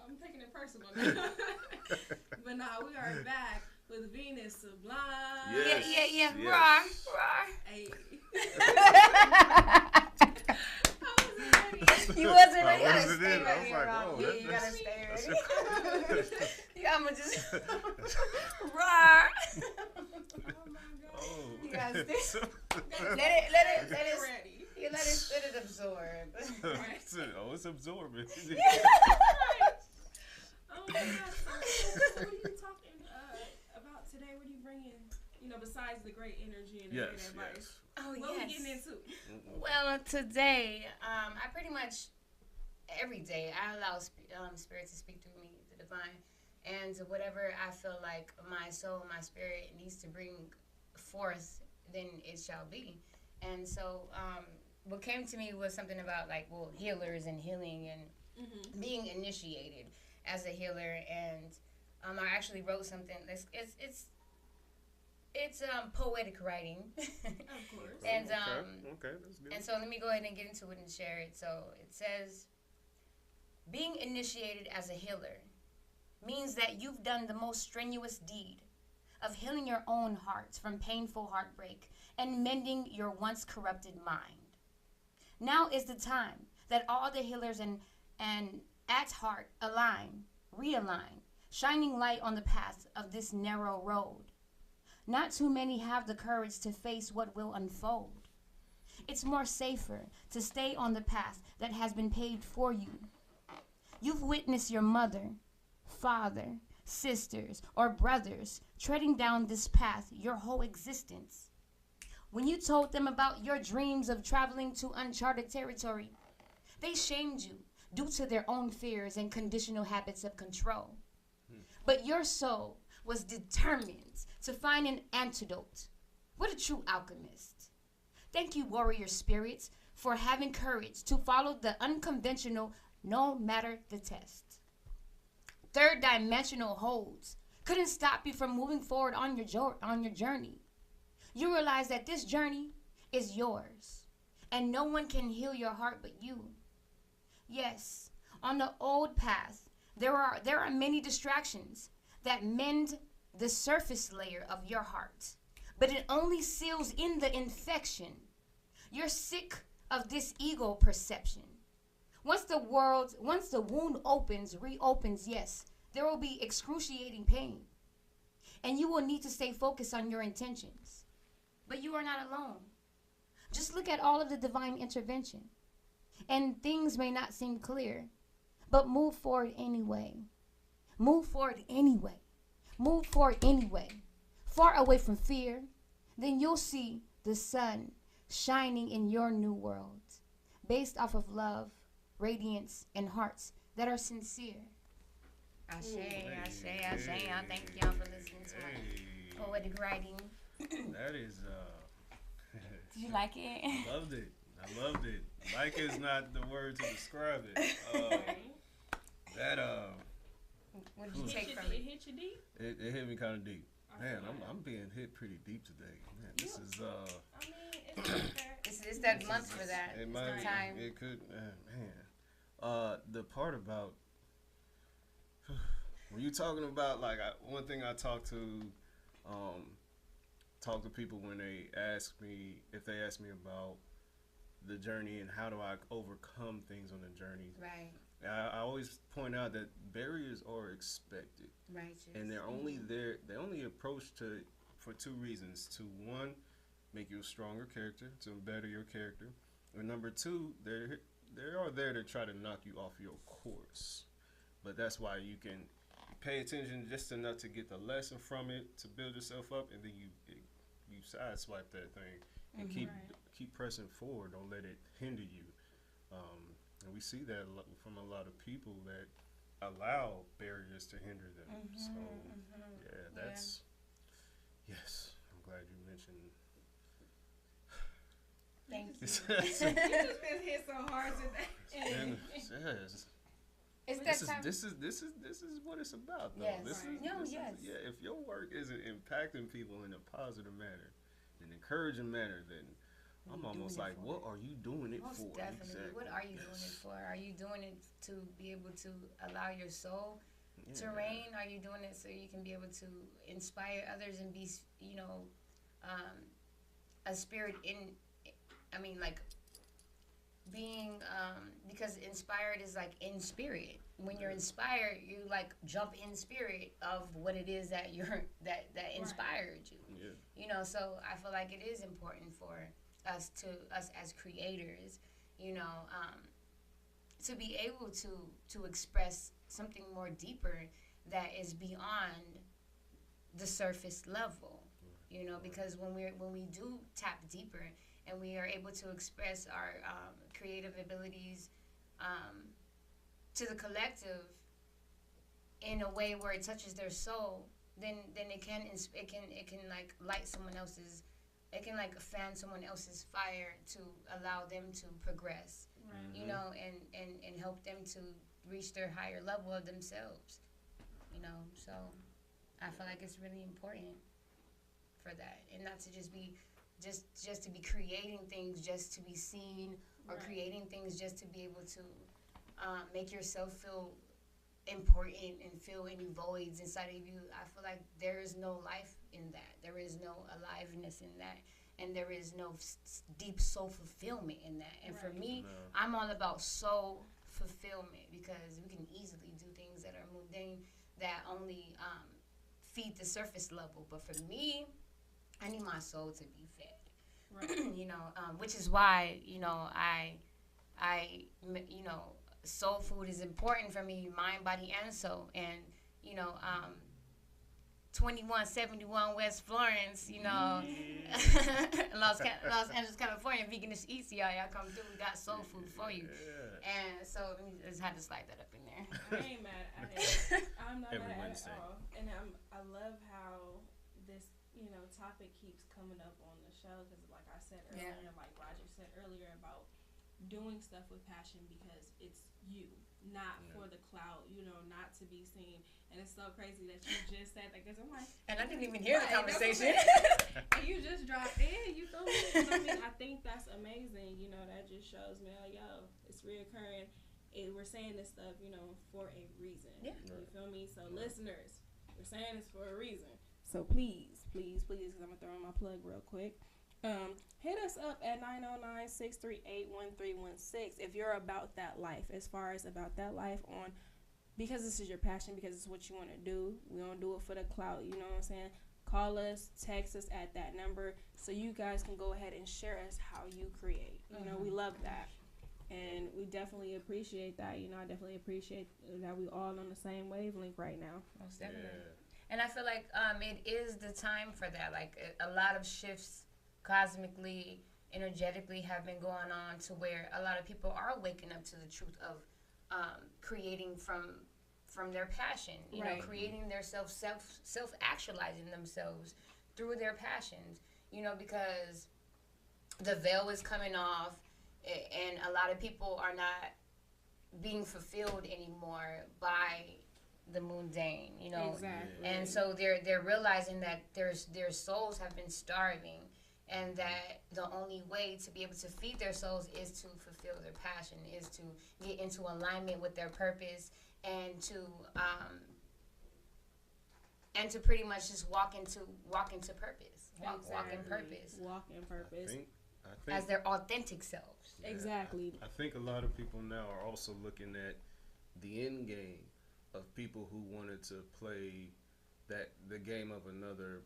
I'm taking it personal now. But no, we are back with Venus Sublime. Yeah. Yes. Roar. Hey. You wasn't ready. I wasn't in. I was like, whoa. yeah, You gotta stay ready. I'ma just roar. Oh. You gotta stay. Let it absorb. Oh, it's absorbing. Oh my God. So what are you talking about today? What are you bringing? Besides the great energy and the great advice. Oh, what are we getting into? Well, today, I pretty much every day I allow spirit to speak through me, the divine, and whatever I feel like my soul, my spirit needs to bring forth, then it shall be. And so, what came to me was something about healers and healing and being initiated as a healer. And I actually wrote something. It's poetic writing. Of course. And okay, that's good. and so let me go ahead and get into it and share it. So it says, being initiated as a healer means that you've done the most strenuous deed of healing your own heart from painful heartbreak and mending your once corrupted mind. Now is the time that all the healers and at heart align, realign, shining light on the path of this narrow road. Not too many have the courage to face what will unfold. It's more safer to stay on the path that has been paved for you. You've witnessed your mother, father, sisters, or brothers treading down this path your whole existence. When you told them about your dreams of traveling to uncharted territory, they shamed you due to their own fears and conditional habits of control. But your soul was determined to find an antidote. What a true alchemist. Thank you, warrior spirits, for having courage to follow the unconventional no matter the test. Third dimensional holds couldn't stop you from moving forward on your journey. You realize that this journey is yours, and no one can heal your heart but you. Yes, on the old path, there are many distractions that mend the surface layer of your heart, but it only seals in the infection. You're sick of this ego perception. Once the wound reopens, yes, there will be excruciating pain, and you will need to stay focused on your intentions. But you are not alone. Just look at all of the divine intervention, and things may not seem clear, but move forward anyway. Move forward anyway. Move forward anyway, far away from fear. Then you'll see the sun shining in your new world, based off of love, radiance, and hearts that are sincere. Ashe. I thank y'all for listening to my poetic writing. That is, Did you like it? I loved it. Like is not the word to describe it. What did you take from it? It hit you deep? It hit me kind of deep. Man, I'm being hit pretty deep today. Man, this is it's that month for that. It it's might the time. It could, man. The part about when you talking about like one thing I talk to people when they ask me about the journey and how do I overcome things on the journey. Right. I always point out that barriers are expected. Right. And they're only there. They only approach for two reasons. To one, make you a stronger character, to better your character. And number two, they are there to try to knock you off your course. But that's why you can pay attention just enough to get the lesson from it, to build yourself up, and then you sideswipe that thing and keep pressing forward. Don't let it hinder you. And we see that from a lot of people that allow barriers to hinder them. So that's yes. I'm glad you mentioned. Thank you. You just been hit so hard today. And, It's that time. This is what it's about. No, Yes. If your work isn't impacting people in a positive manner, an encouraging manner, then I'm almost like, what are you doing it Most for? definitely. Exactly. What are you doing it for? Are you doing it to be able to allow your soul to reign? Are you doing it so you can be able to inspire others and be, a spirit being, because inspired is like in spirit. When you're inspired, you like jump in spirit of what it is that that inspired you. Yeah. So I feel like it is important for us as creators, to be able to express something more deeper that is beyond the surface level, because when we do tap deeper and we are able to express our creative abilities to the collective in a way where it touches their soul, then it can like light someone else's. It can like fan someone else's fire to allow them to progress, and help them to reach their higher level of themselves, So I feel like it's really important for that, and not to just be just to be creating things just to be seen, or creating things just to be able to make yourself feel important and fill any voids inside of you. I feel like there is no life in that. There is no aliveness in that. And there is no deep soul fulfillment in that. And for me, I'm all about soul fulfillment, because we can easily do things that are mundane, that only feed the surface level. But for me, I need my soul to be fed, which is why, I soul food is important for me, mind, body, and soul. And, 2171 West Florence, Los Angeles, California, Veganish East, y'all come through. We got soul food for you. And so I just had to slide that up in there. I ain't mad at it. I'm not mad at all. And I love how this, topic keeps coming up on the show, because like I said earlier, like Roger said earlier, about doing stuff with passion because it's you, not for the clout, not to be seen. And it's so crazy that you just said that, because I'm like, and I didn't even hear the conversation. And you just dropped in, you feel me? I think that's amazing. That just shows me, like, yo, it's reoccurring. We're saying this stuff, for a reason. Yeah. You feel me? So listeners, we're saying this for a reason. So please, because I'm going to throw in my plug real quick. Hit us up at 909-638-1316 if you're about that life, as far as about that life because this is your passion, because it's what you want to do. We don't do it for the clout, you know what I'm saying? Call us, text us at that number so you guys can go ahead and share us how you create. We love that. And we definitely appreciate that. I definitely appreciate that we all on the same wavelength right now. Most definitely. Yeah. And I feel like it is the time for that. Like a lot of shifts cosmically, energetically have been going on to where a lot of people are waking up to the truth of creating from their passion, creating their self-actualizing themselves through their passions, because the veil is coming off, and a lot of people are not being fulfilled anymore by the mundane, Exactly. And so they're realizing that their souls have been starving, and that the only way to be able to feed their souls is to fulfill their passion, is to get into alignment with their purpose, and to and to pretty much just walk into purpose, walk in purpose, I think as their authentic selves. Yeah, Exactly. I think a lot of people now are also looking at the end game of people who wanted to play the game of another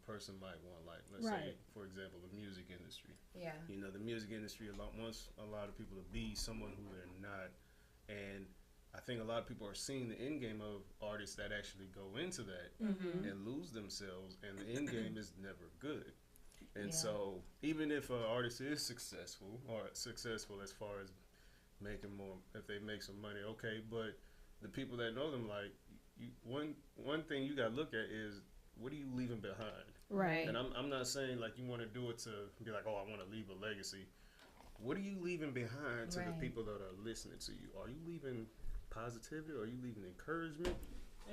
person might want. Like, let's say, for example, the music industry. Yeah. You know, the music industry wants a lot of people to be someone who they're not, and I think a lot of people are seeing the end game of artists that actually go into that and lose themselves, and the end game is never good. And so, even if an artist is successful as far as making more, if they make some money, okay, but the people that know them, like, one thing you got to look at is, what are you leaving behind? Right. And I'm not saying like you want to do it to be like, oh, I want to leave a legacy. What are you leaving behind to the people that are listening to you? Are you leaving positivity? Or are you leaving encouragement?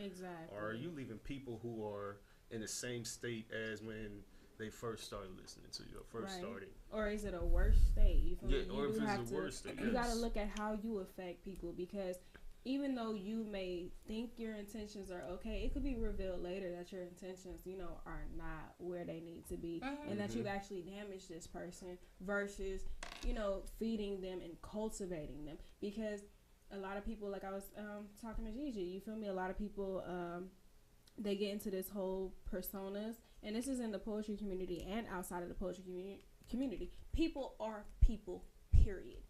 Exactly. Or are you leaving people who are in the same state as when they first started listening to you, or first started? Or is it a worse state? You feel me? Or if it's a worse state, you got to look at how you affect people, because even though you may think your intentions are okay, it could be revealed later that your intentions, are not where they need to be, and that you've actually damaged this person versus, feeding them and cultivating them. Because a lot of people, like I was talking to Gigi, you feel me? A lot of people, they get into this whole personas, and this is in the poetry community and outside of the poetry community. People are people, period.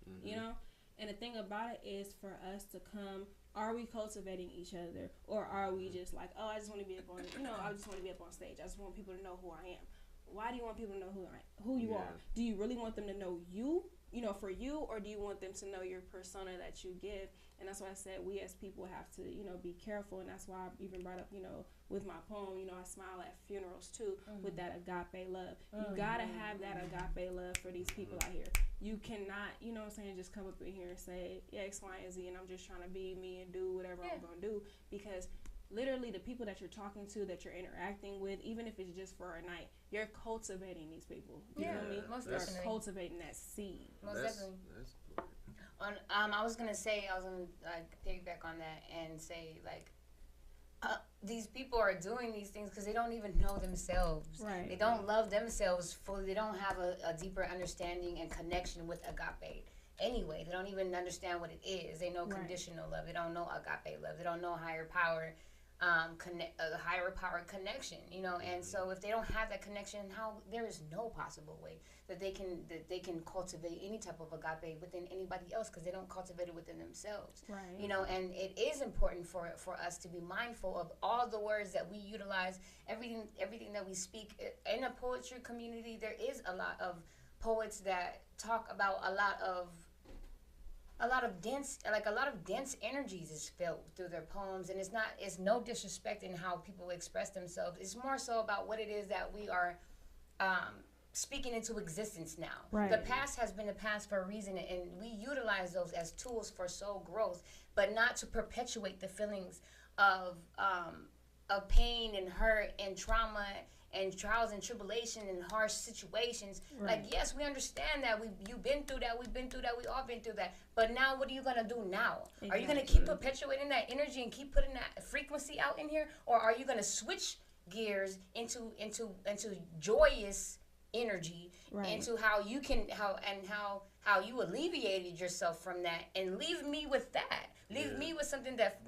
And the thing about it is, for us to come, are we cultivating each other, or are we just like, oh, I just want to be up on, I just want to be up on stage. I just want people to know who I am. Why do you want people to know who you are? Do you really want them to know you, for you, or do you want them to know your persona that you give? And that's why I said we as people have to, be careful. And that's why I even brought up, with my poem, I smile at funerals too, with that agape love. You gotta have that agape love for these people out here. You cannot, just come up in here and say, yeah, X, Y, and Z, and I'm just trying to be me and do whatever I'm gonna do. Because literally the people that you're talking to, that you're interacting with, even if it's just for a night, you're cultivating these people. You feel me? Most you're definitely cultivating that seed. Most definitely. I was gonna piggyback on that and say, like, these people are doing these things because they don't even know themselves. Right. They don't love themselves fully. They don't have a deeper understanding and connection with agape. Anyway, they don't even understand what it is. They know conditional love. They don't know agape love. They don't know higher power, higher power connection. And so if they don't have that connection, there is no possible way that they can cultivate any type of agape within anybody else, because they don't cultivate it within themselves. Right. And it is important for us to be mindful of all the words that we utilize, everything that we speak. In a poetry community, there is a lot of poets that talk about a lot of dense energies is felt through their poems, and it's no disrespect in how people express themselves. It's more so about what it is that we are speaking into existence now. Right. The past has been the past for a reason, and we utilize those as tools for soul growth, but not to perpetuate the feelings of pain and hurt and trauma and trials and tribulation and harsh situations. Right. Like, yes, we understand that you've been through that, we've been through that, we all been through that. But now what are you gonna do now? Exactly. Are you gonna keep perpetuating that energy and keep putting that frequency out in here? Or are you gonna switch gears into joyous energy, into how you you alleviated yourself from that, and leave me with that. Leave me with something that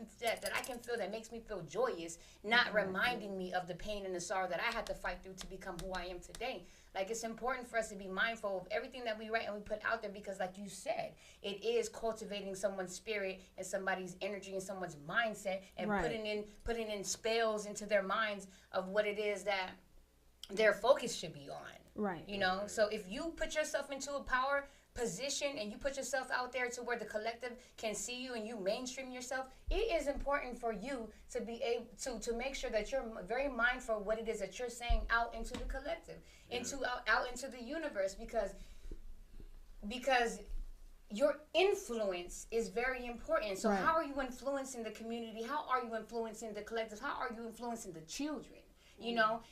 I can feel, that makes me feel joyous, not reminding me of the pain and the sorrow that I had to fight through to become who I am today. Like, it's important for us to be mindful of everything that we write and we put out there, because like you said, it is cultivating someone's spirit and somebody's energy and someone's mindset, and putting in spells into their minds of what it is that their focus should be on. Right. So if you put yourself into a power position and you put yourself out there to where the collective can see you and you mainstream yourself, it is important for you to be able to make sure that you're very mindful of what it is that you're saying out into the collective, out into the universe, because your influence is very important. So how are you influencing the community? How are you influencing the collective? How are you influencing the children?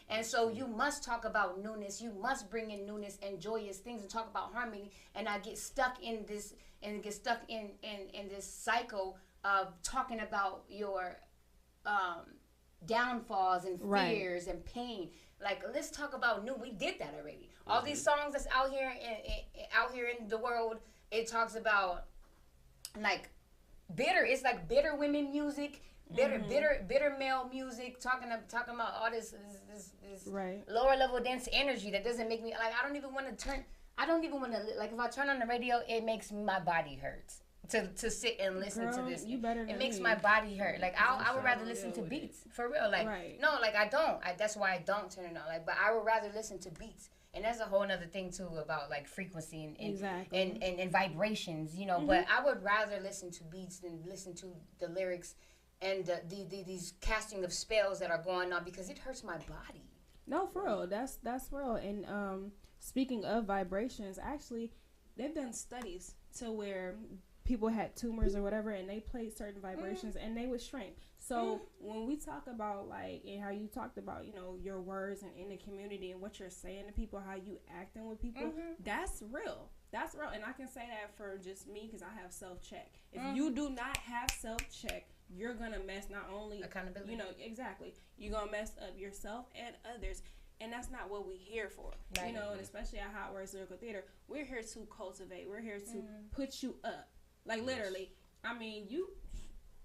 And so you must talk about newness. You must bring in newness and joyous things and talk about harmony, and not get stuck in this in this cycle of talking about your downfalls and Right. fears and pain. Like, let's talk about new. We did that already. All these songs that's out here in the world, it talks about like bitter. It's like bitter women music, bitter male music. Talking about all this Right. lower level dense energy that doesn't make me like. I don't even want to turn. I don't even want to like. If I turn on the radio, it makes my body hurt. To sit and listen Girl, to this. you better It than makes me. my body hurt. Like I would rather listen to beats for real. Like Right. no, like I don't. That's why I don't turn it on. Like, but I would rather listen to beats. And that's a whole other thing too about like frequency and Exactly. and vibrations, you know. Mhm. But I would rather listen to beats than listen to the lyrics and these casting of spells that are going on because it hurts my body. No, for real. That's real. And speaking of vibrations, actually, they've done studies to where people had tumors or whatever, and they played certain vibrations, and they would shrink. So when we talk about like, and how you talked about, you know, your words and in the community and what you're saying to people, how you acting with people, that's real. That's real. And I can say that for just me because I have self-check. If you do not have self-check, you're going to mess not only accountability. You know, exactly. You're going to mess up yourself and others. And that's not what we're here for. Right. You know, and especially at Hot Words Lyrical Theater, we're here to cultivate. We're here to put you up. Like, literally. I mean,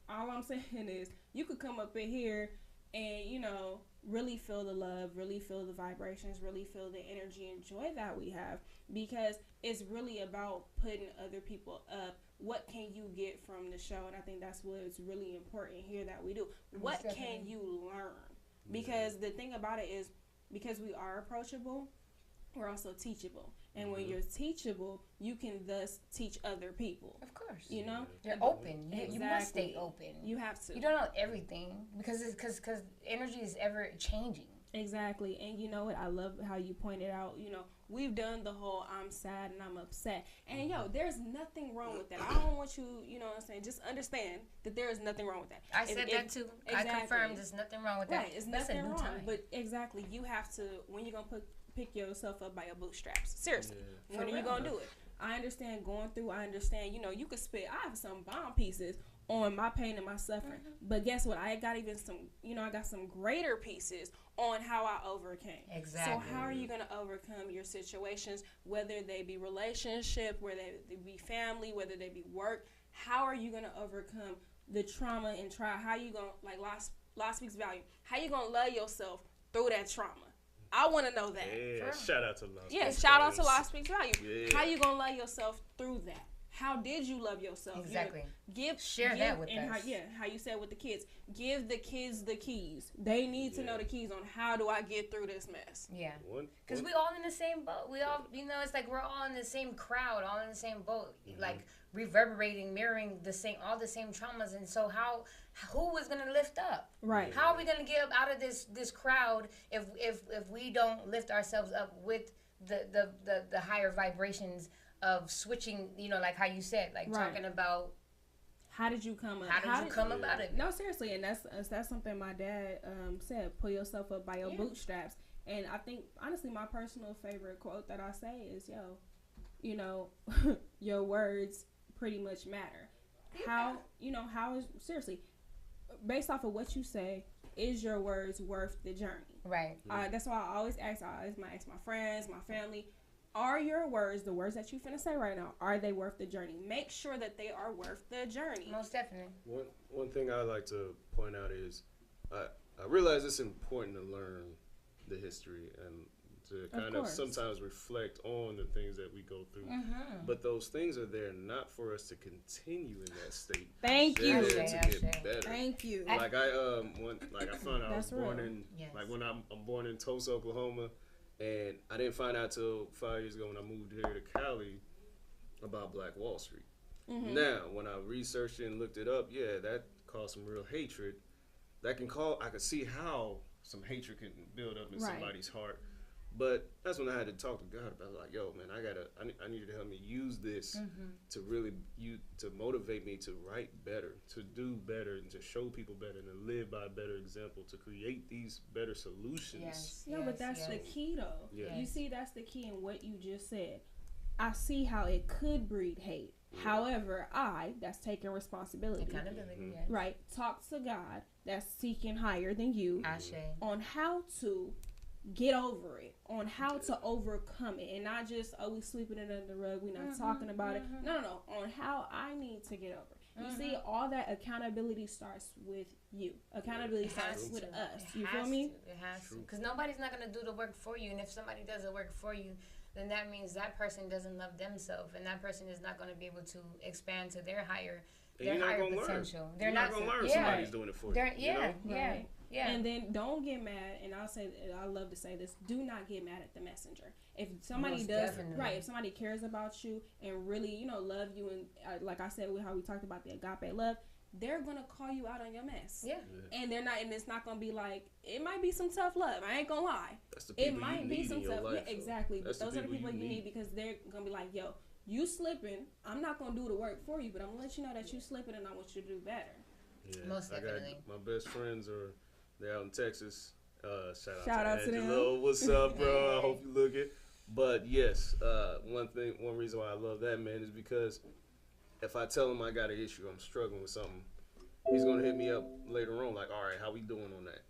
all I'm saying is, you could come up in here and, you know, really feel the love, really feel the vibrations, really feel the energy and joy that we have. Because it's really about putting other people up. What can you get from the show? And I think that's what's really important here that we do. What can you learn? Because the thing about it is, because we are approachable, we're also teachable. And when you're teachable, you can thus teach other people. Of course. You know? You're open. Exactly. You must stay open. You have to. You don't know everything because energy is ever changing. Exactly. And you know what? I love how you pointed out, you know, we've done the whole I'm sad and I'm upset. And yo, there's nothing wrong with that. I don't want you, you know what I'm saying, just understand that there is nothing wrong with that. I said that too. Exactly. I confirmed there's nothing wrong with that. Right, it's nothing wrong. But exactly, you have to, when you're going to pick yourself up by your bootstraps. Seriously. Yeah. When are you going to do it? I understand going through, I understand, you know, you could spit, I have some bomb pieces on my pain and my suffering. But guess what? I got even some, you know, I got some greater pieces on how I overcame. Exactly. So how are you going to overcome your situations, whether they be relationship, whether they be family, whether they be work? How are you going to overcome the trauma and try? How you going to, like Law Speaks Value, how you going to love yourself through that trauma? I want to know that. Yeah, shout out to Law Speaks Yeah, shout out to Law Speaks Value. Yeah. How you going to love yourself through that? How did you love yourself? Exactly. Share that with and us. How you said with the kids. Give the kids the keys. They need to know the keys on how do I get through this mess. Yeah. Because we all in the same boat. We all, you know, it's like we're all in the same crowd, all in the same boat, like reverberating, mirroring all the same traumas. And so who is going to lift up? Right. How are we going to get up out of this crowd if we don't lift ourselves up with the higher vibrations of switching, you know, like how you said, like talking about how did you come up? How did you come about it? No, seriously, and that's something my dad said. Pull yourself up by your bootstraps. And I think honestly, my personal favorite quote that I say is, "Yo, you know, your words pretty much matter." How is seriously based off of what you say, is your words worth the journey? Right. That's why I always ask my friends, my family. Are your words, the words that you finna say right now, are they worth the journey? Make sure that they are worth the journey. Most definitely. One thing I like to point out is I realize it's important to learn the history and to kind of sometimes reflect on the things that we go through. But those things are there not for us to continue in that state. Thank you. They're there to get better. Thank you. Like I found out I was born in when I'm born in Tulsa, Oklahoma. And I didn't find out till 5 years ago when I moved here to Cali about Black Wall Street. Now, when I researched it and looked it up, that caused some real hatred. I could see how some hatred can build up in somebody's heart. But that's when I had to talk to God about, like, yo, man, I need you to help me use this to really, to motivate me to write better, to do better, and to show people better, and to live by a better example, to create these better solutions. But that's the key, though. Yes. You see, that's the key in what you just said. I see how it could breed hate. However, that's taking responsibility. Accountability, Right. Talk to God that's seeking higher than you on how to get over it, on how to overcome it, and not just, oh, we sweeping it under the rug, we not talking about it. No, on how I need to get over it. You see, all that accountability starts with you. Accountability starts with us. You feel me? It has to. Because nobody's not going to do the work for you. And if somebody does the work for you, then that means that person doesn't love themselves. And that person is not going to be able to expand to their higher potential. They're not going to learn. Somebody's doing it for you. Yeah. And then don't get mad. And I love to say this: do not get mad at the messenger. If somebody if somebody cares about you and really, love you, and like I said, how we talked about the agape love, they're gonna call you out on your mess. Yeah. And they're not, and it's not gonna be like, it might be some tough love. I ain't gonna lie. That's the people it might you be need some in your tough. life, Yeah, exactly. Those are the people you need because they're gonna be like, yo, you slipping. I'm not gonna do the work for you, but I'm gonna let you know that you slipping, and I want you to do better. Yeah. Most definitely. My best friends they're out in Texas. Shout out to Angelo. them. What's up, bro? I hope you looking. But yes, one reason why I love that man is because if I tell him I got an issue, I'm struggling with something, he's gonna hit me up later on, like, all right, how we doing on that?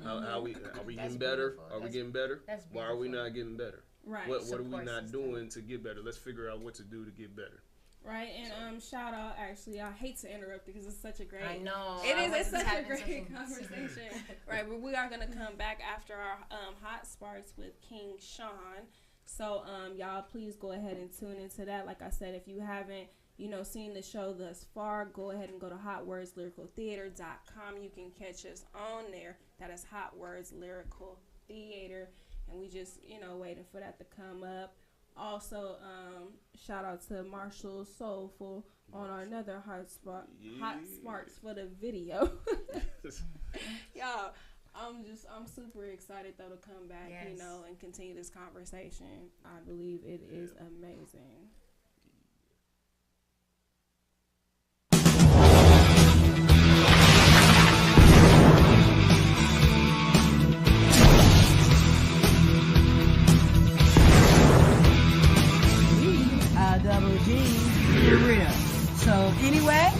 Are we getting better? Are we getting better? Why are we not getting better? Right. What are we not doing to get better? Let's figure out what to do to get better. Right, and shout out, actually, I hate to interrupt because it's such a great... I know. It's such a great conversation. Right, but we are going to come back after our Hot Sparks with King Sean. So, y'all, please go ahead and tune into that. Like I said, if you haven't, seen the show thus far, go ahead and go to hotwordslyricaltheater.com. You can catch us on there. That is Hot Words Lyrical Theater. And we just, waiting for that to come up. Also, shout out to Marshall Soulful on our another Hot Sparks for the video. Y'all, I'm super excited though to come back, and continue this conversation. I believe it is amazing. Double G, be real. So anyway,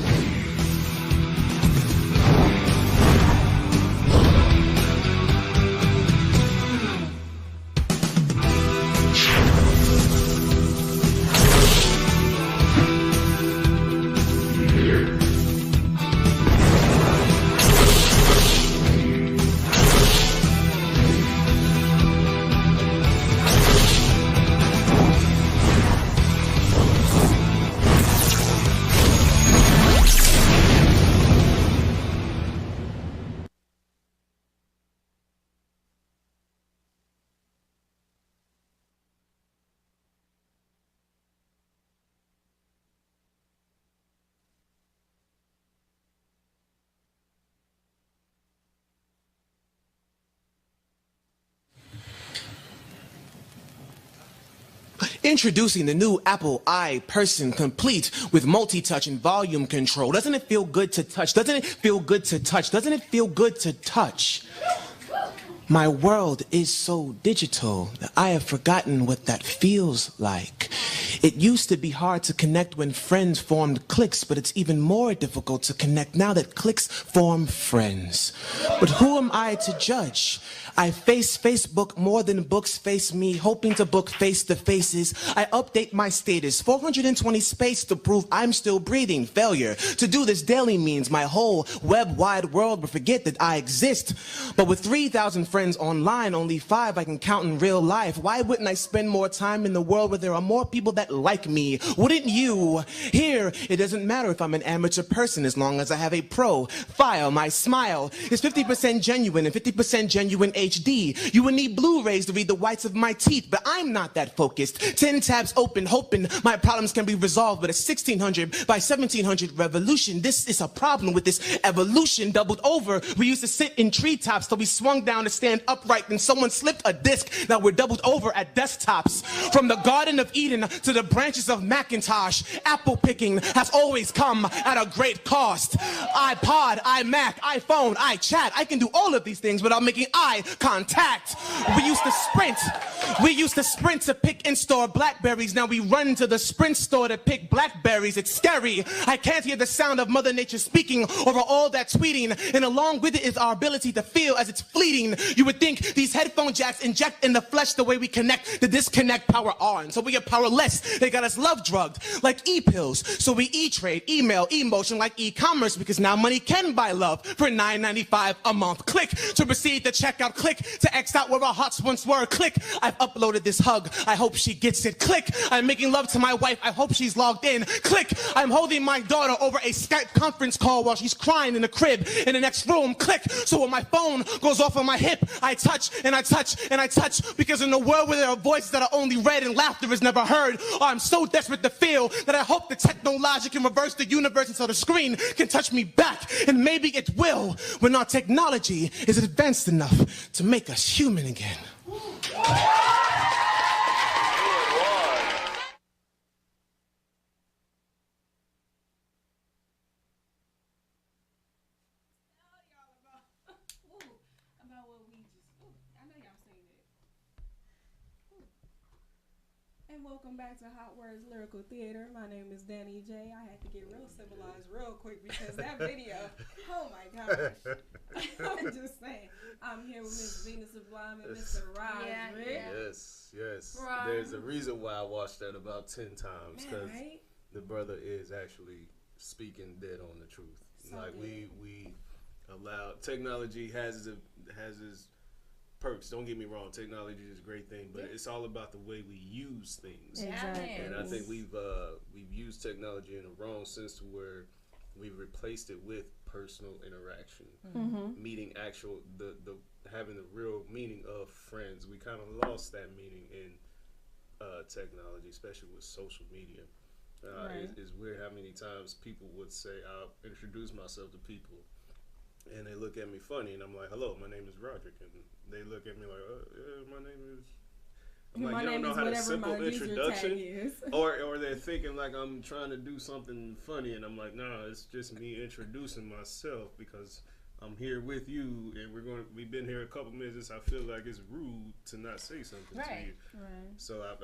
Introducing the new Apple iPerson complete with multi-touch and volume control. Doesn't it feel good to touch? Doesn't it feel good to touch? Doesn't it feel good to touch? My world is so digital that I have forgotten what that feels like. It used to be hard to connect when friends formed cliques, but it's even more difficult to connect now that cliques form friends. But who am I to judge? I face Facebook more than books face me, hoping to book face-to-faces. I update my status, 420 space to prove I'm still breathing. Failure to do this daily means my whole web-wide world will forget that I exist. But with 3,000 friends online, only 5 I can count in real life. Why wouldn't I spend more time in the world where there are more people that like me? Wouldn't you? Here, it doesn't matter if I'm an amateur person as long as I have a profile. My smile is 50% genuine and 50% genuine HD. You would need Blu-rays to read the whites of my teeth, but I'm not that focused. 10 tabs open, hoping my problems can be resolved with a 1600 by 1700 revolution. This is a problem with this evolution. Doubled over, we used to sit in treetops till we swung down to stand upright, then someone slipped a disc. Now we're doubled over at desktops. From the Garden of Eden to the branches of Macintosh, apple picking has always come at a great cost. iPod, iMac, iPhone, iChat, I can do all of these things without making eye contact. We used to sprint. We used to sprint to pick in-store blackberries. Now we run to the Sprint store to pick blackberries. It's scary. I can't hear the sound of Mother Nature speaking over all that tweeting. And along with it is our ability to feel as it's fleeting. You would think these headphone jacks inject in the flesh the way we connect. The disconnect power on. So we get powerless. They got us love drugged like e-pills. So we e-trade, email, emotion like e-commerce because now money can buy love for $9.95 a month. Click to proceed to checkout. Click to X out where our hearts once were. Click. I've uploaded this hug. I hope she gets it. Click. I'm making love to my wife. I hope she's logged in. Click. I'm holding my daughter over a Skype conference call while she's crying in the crib in the next room. Click. So when my phone goes off on my hip, I touch and I touch and I touch because in a world where there are voices that are only read and laughter is never heard, I'm so desperate to feel that I hope the technology can reverse the universe until the screen can touch me back. And maybe it will when our technology is advanced enough to make us human again. And welcome back to Hot Words Lyrical Theater. My name is Dani J. I had to get real civilized real quick because that video, oh my gosh. I'm just saying. I'm here with Miss Venus Sublime and Mr. Roderick. Yes. There's a reason why I watched that about 10 times because the brother is actually speaking dead on the truth. So like we allow technology has its perks. Don't get me wrong, technology is a great thing, but it's all about the way we use things. Exactly. And I think we've used technology in a wrong sense to where we've replaced it with personal interaction, meeting actual the having the real meaning of friends. We kind of lost that meaning in technology, especially with social media. It's weird how many times people would say, I'll introduce myself to people and they look at me funny and I'm like, hello, my name is Roderick, and they look at me like, my name is. I'm like, you don't know how to simple introduction, or they're thinking like I'm trying to do something funny, and I'm like, nah, it's just me introducing myself because I'm here with you, and we've been here a couple minutes. I feel like it's rude to not say something to you. Right. So I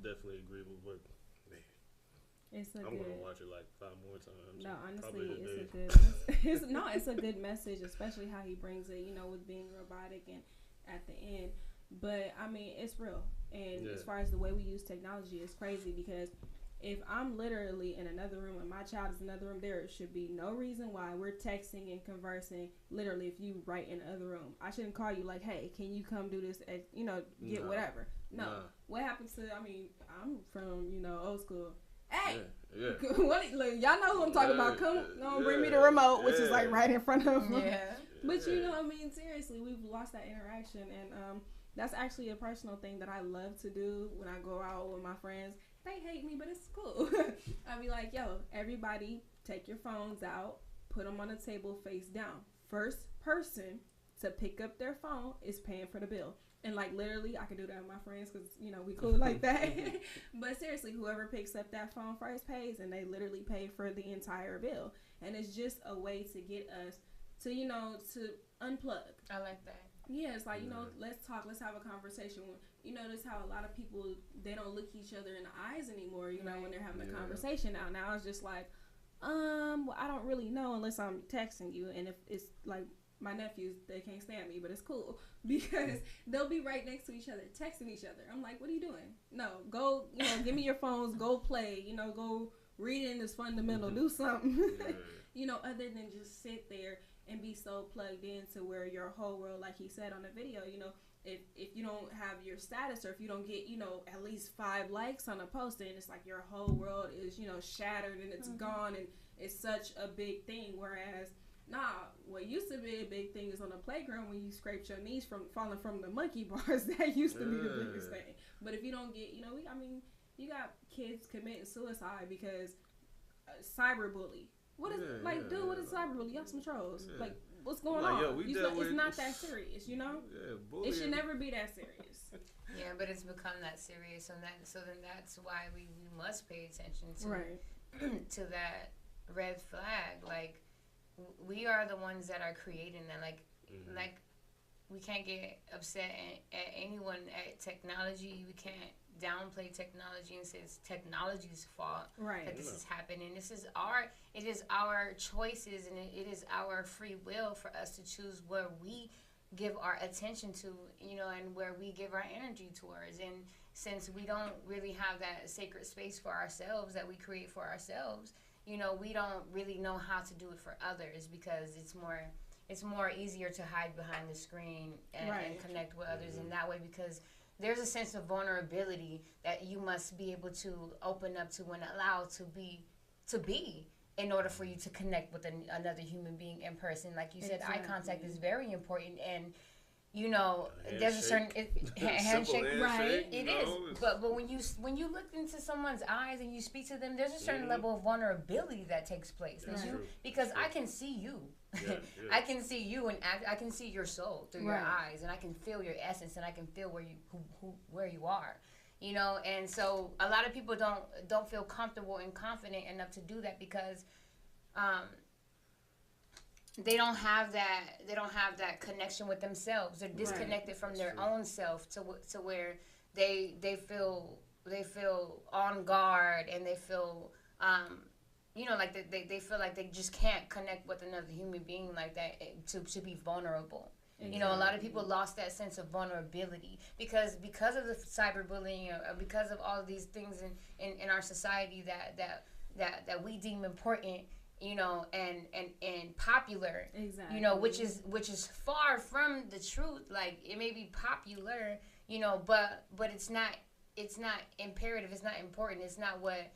definitely agree with what. I'm gonna watch it like 5 more times. No, honestly, it's a good message, especially how he brings it, with being robotic and at the end. But I mean, it's real, and as far as the way we use technology, it's crazy because if I'm literally in another room and my child is in another room, there should be no reason why we're texting and conversing. Literally, if you right in the other room, I shouldn't call you like, "Hey, can you come do this?" Get whatever. No, what happens to? I mean, I'm from old school. Hey, y'all know who I'm talking about. Come on, bring me the remote, which is like right in front of them. But seriously, we've lost that interaction, and that's actually a personal thing that I love to do when I go out with my friends. They hate me, but it's cool. I be like, yo, everybody take your phones out, put them on the table face down. First person to pick up their phone is paying for the bill. And like literally, I can do that with my friends because we cool like that. But seriously, whoever picks up that phone first pays, and they literally pay for the entire bill. And it's just a way to get us to to unplug. I like that. Yeah, it's like let's talk, let's have a conversation. You notice how a lot of people, they don't look each other in the eyes anymore. When they're having a conversation now it's just like, well, I don't really know unless I'm texting you, and if it's like. My nephews, they can't stand me, but it's cool because they'll be right next to each other, texting each other. I'm like, what are you doing? No, go, give me your phones, go play, go read in this fundamental, do something, other than just sit there and be so plugged in to where your whole world, like he said on the video, if you don't have your status or if you don't get, at least 5 likes on a post, then it's like your whole world is, shattered and it's gone, and it's such a big thing. Whereas, what used to be a big thing is on the playground when you scraped your knees from falling from the monkey bars. That used to be the biggest thing. But if you don't get, you got kids committing suicide because cyberbully. What is dude? What is cyberbully? Y'all some trolls. Like, what's going on? It's not that serious, it should never be that serious. Yeah, but it's become that serious, and then that's why we must pay attention to to that red flag, like. We are the ones that are creating that, like get upset at anyone at technology. We can't downplay technology and say it's technology's fault that this is happening. It is our choices, and it is our free will for us to choose where we give our attention to, and where we give our energy towards. And since we don't really have that sacred space for ourselves that we create for ourselves, we don't really know how to do it for others, because it's more easier to hide behind the screen and connect with others in that way, because there's a sense of vulnerability that you must be able to open up to and allow to be in order for you to connect with another human being in person. Like you said, eye contact is very important, and there's a certain handshake, right? It is, but when you look into someone's eyes and you speak to them, there's a certain level of vulnerability that takes place. Because I can see you. I can see you, and I can see your soul through your eyes, and I can feel your essence, and I can feel where you are, And so a lot of people don't feel comfortable and confident enough to do that, because they don't have that connection with themselves. They're disconnected from their own self to where they feel on guard, and they feel like they feel like they just can't connect with another human being like that to be vulnerable. Exactly. A lot of people lost that sense of vulnerability because of the cyberbullying, or because of all of these things in our society that we deem important, and popular, exactly. Which is far from the truth. Like, it may be popular, but it's not imperative. It's not important. It's not what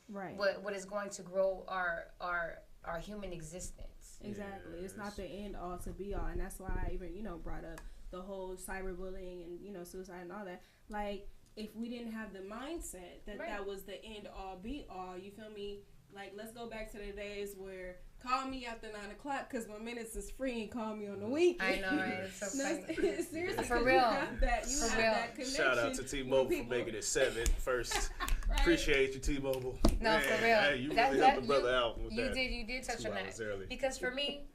is going to grow our human existence. Exactly. It's not the end all to be all, and that's why I even brought up the whole cyberbullying and suicide and all that. Like, if we didn't have the mindset that was the end all be all, you feel me? Like, let's go back to the days where call me after 9 o'clock because my minutes is free, and call me on the weekend. I know, right? It's so funny. Seriously, for real. You have that connection. Shout out to T-Mobile for making it 7 first. Appreciate you, T-Mobile. No, man, for real. Hey, you really helped the brother out with you that. You did touch on that. Early. Because for me,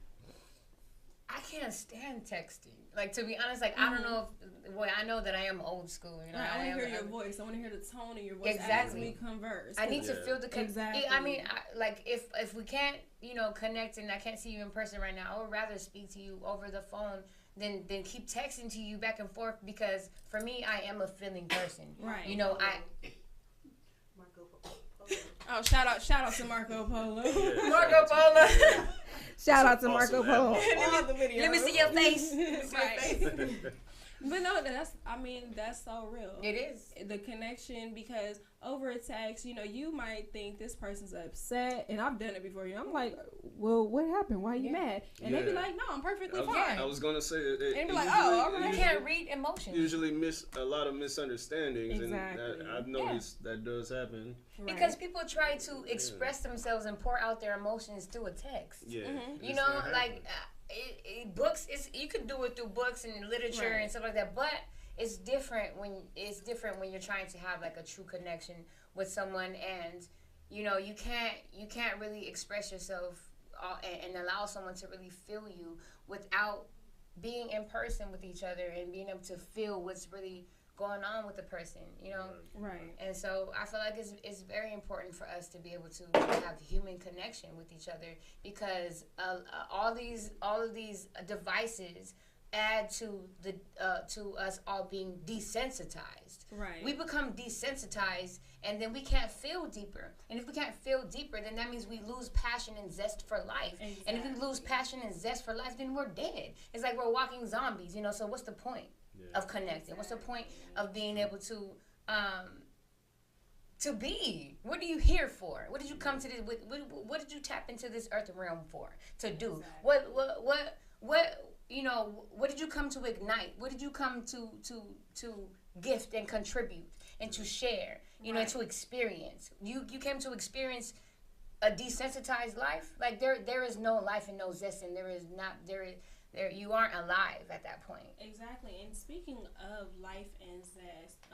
I can't stand texting. Like, to be honest, like, I don't know if, I know that I am old school. I want to hear your voice. I want to hear the tone of your voice as we converse. I need to feel the exactly. I mean, if we can't, connect, and I can't see you in person right now, I would rather speak to you over the phone than keep texting to you back and forth, because for me, I am a feeling person. Right. Oh, shout out to Marco Polo. Marco Polo. Shout out to Marco Polo. Let me see your face. Right. But no, that's so real. It is. The connection, because over a text, you might think this person's upset, and I've done it before. I'm like, well, what happened? Why are you mad? And they be like, no, I'm perfectly fine. I was gonna say that. And be like, oh, I can't read emotions. Usually miss a lot of misunderstandings, exactly. And I've noticed that does happen. Because people try to express themselves and pour out their emotions through a text. Yeah. Like. Books, you could do it through books and literature and stuff like that, but it's different when you're trying to have like a true connection with someone, and you can't really express yourself and allow someone to really feel you without being in person with each other and being able to feel what's really going on with the person, Right. And so I feel like it's very important for us to be able to have human connection with each other, because all of these devices add to us all being desensitized. Right. We become desensitized, and then we can't feel deeper. And if we can't feel deeper, then that means we lose passion and zest for life. Exactly. And if we lose passion and zest for life, then we're dead. It's like we're walking zombies, So what's the point of connecting? What's the point of being able to be? What are you here for? What did you come to this? What did you tap into this earth realm for? To do? What did you come to ignite? What did you come to gift and contribute and to share? And to experience. You came to experience a desensitized life. Like there is no life and no zest, and you aren't alive at that point. Exactly. And speaking of life and zest,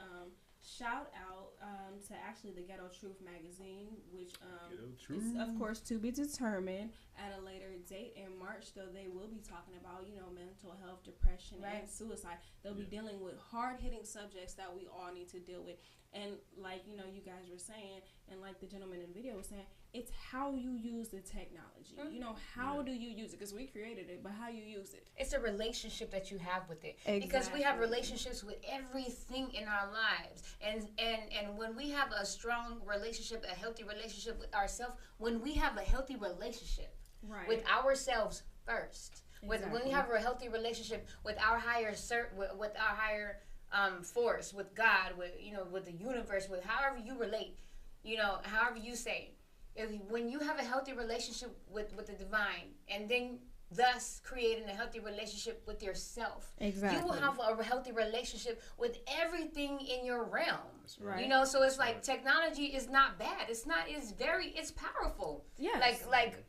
shout out to actually the Ghetto Truth magazine, which is of course to be determined at a later date in March. Though they will be talking about mental health, depression, and suicide. They'll be dealing with hard hitting subjects that we all need to deal with. And like you guys were saying, and like the gentleman in the video was saying, it's how you use the technology. How do you use it? Because we created it, but how you use it. It's a relationship that you have with it. Exactly. Because we have relationships with everything in our lives. And when we have a strong relationship, a healthy relationship with ourselves, when we have a healthy relationship with ourselves first, when we have a healthy relationship with our higher force, with God, with the universe, with however you relate, however you say. When you have a healthy relationship with the divine, and then thus creating a healthy relationship with yourself, you will have a healthy relationship with everything in your realm. Right. So it's like technology is not bad. It's powerful. Yes. Like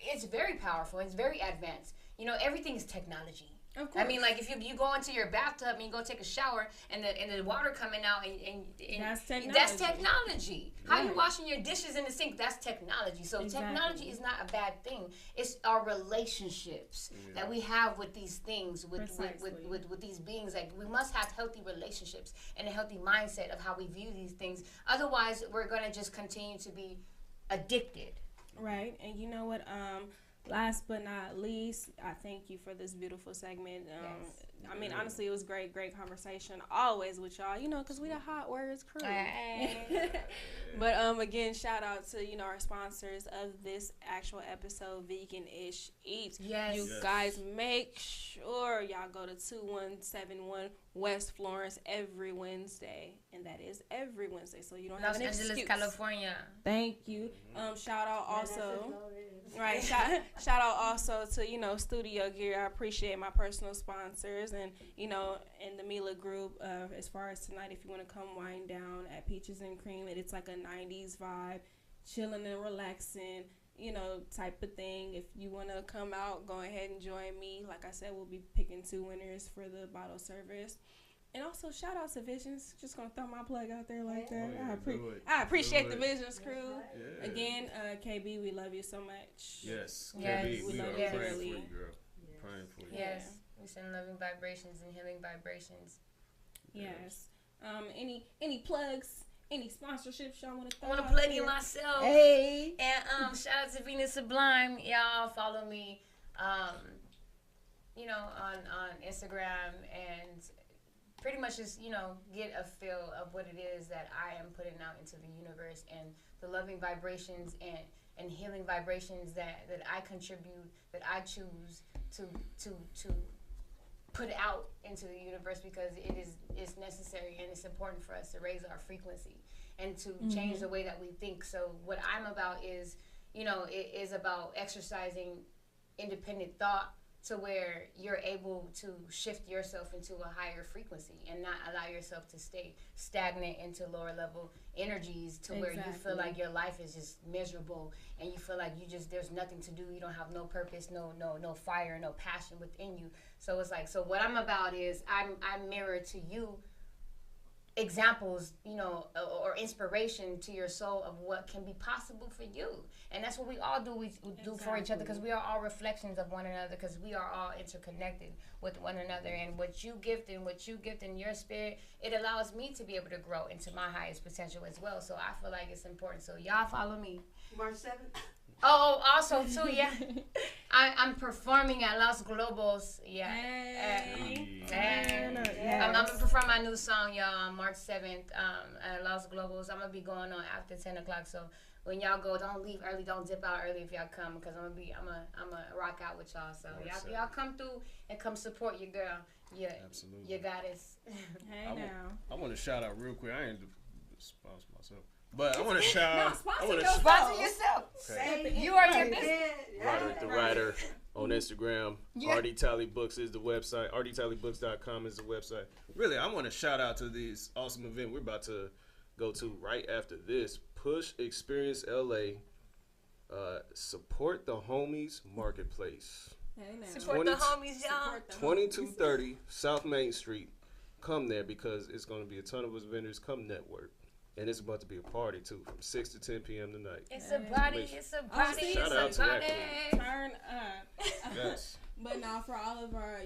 it's very powerful. It's very advanced. Everything is technology. Of course. I mean, like if you go into your bathtub and you go take a shower and the water coming out and that's technology. How you washing your dishes in the sink? That's technology. So technology is not a bad thing. It's our relationships that we have with these things, with these beings. Like we must have healthy relationships and a healthy mindset of how we view these things. Otherwise, we're gonna just continue to be addicted. Right. And you know what? Last but not least, I thank you for this beautiful segment. I mean, honestly, it was great conversation always with y'all, because we the Hot Words crew. But again, shout out to our sponsors of this actual episode, Vegan-ish Eats. Yes. You guys make sure y'all go to 2171 West Florence every Wednesday, and that is every Wednesday, so you don't have an excuse. Los Angeles, California. Thank you. Shout out also. Right. Shout out also to Studio Gear. I appreciate my personal sponsors and and the Mila Group. As far as tonight, if you want to come wind down at Peaches and Cream, it's like a 90s vibe, chilling and relaxing, type of thing. If you want to come out, go ahead and join me. Like I said, we'll be picking 2 winners for the bottle service. And also, shout out to Visions. Just going to throw my plug out there like that. I appreciate the Visions crew. Yeah. Again, KB, we love you so much. Yes. KB, we are praying for you, girl. Praying for you. Yes. We send loving vibrations and healing vibrations. Yes. Any plugs? Any sponsorships y'all want to throw? I want to plug in myself. Hey. And shout out to Venus Sublime. Y'all follow me, on Instagram and pretty much just, get a feel of what it is that I am putting out into the universe and the loving vibrations and healing vibrations that I contribute, that I choose to put out into the universe, because it's necessary and it's important for us to raise our frequency and to change the way that we think. So what I'm about is, it is about exercising independent thought, to where you're able to shift yourself into a higher frequency and not allow yourself to stay stagnant into lower level energies to where you feel like your life is just miserable and you feel like there's nothing to do, you don't have no purpose, no fire, no passion within you. So it's like, so what I'm about is I mirror to you examples, or inspiration to your soul of what can be possible for you. And that's what we all do. We do for each other, because we are all reflections of one another, because we are all interconnected with one another. And what you gift in your spirit, it allows me to be able to grow into my highest potential as well. So I feel like it's important. So y'all follow me. March 7th. Oh, also too, yeah. I'm performing at Los Globos. Yeah. I'm gonna perform my new song, y'all, on March 7th at Los Globos. I'm gonna be going on after 10 o'clock. So when y'all go, don't leave early, don't dip out early if y'all come, because I'm gonna rock out with y'all. So y'all come through and come support your girl, your goddess. Hey now. I want to shout out real quick. I ain't sponsor myself. But I want to shout. Sponsor yourself. Okay. You are your business. Roderick the Writer on Instagram. RD Talley Books is the website. RDTalleyBooks.com is the website. Really, I want to shout out to this awesome event we're about to go to right after this. Push Experience LA. Support the Homies Marketplace. Support the homies, y'all. 2230 South Main Street. come there because it's going to be a ton of us vendors. Come network. And it's about to be a party, too, from 6 to 10 p.m. tonight. It's a party. It's a party. Shout out to that. Turn up. Yes. But now for all of our,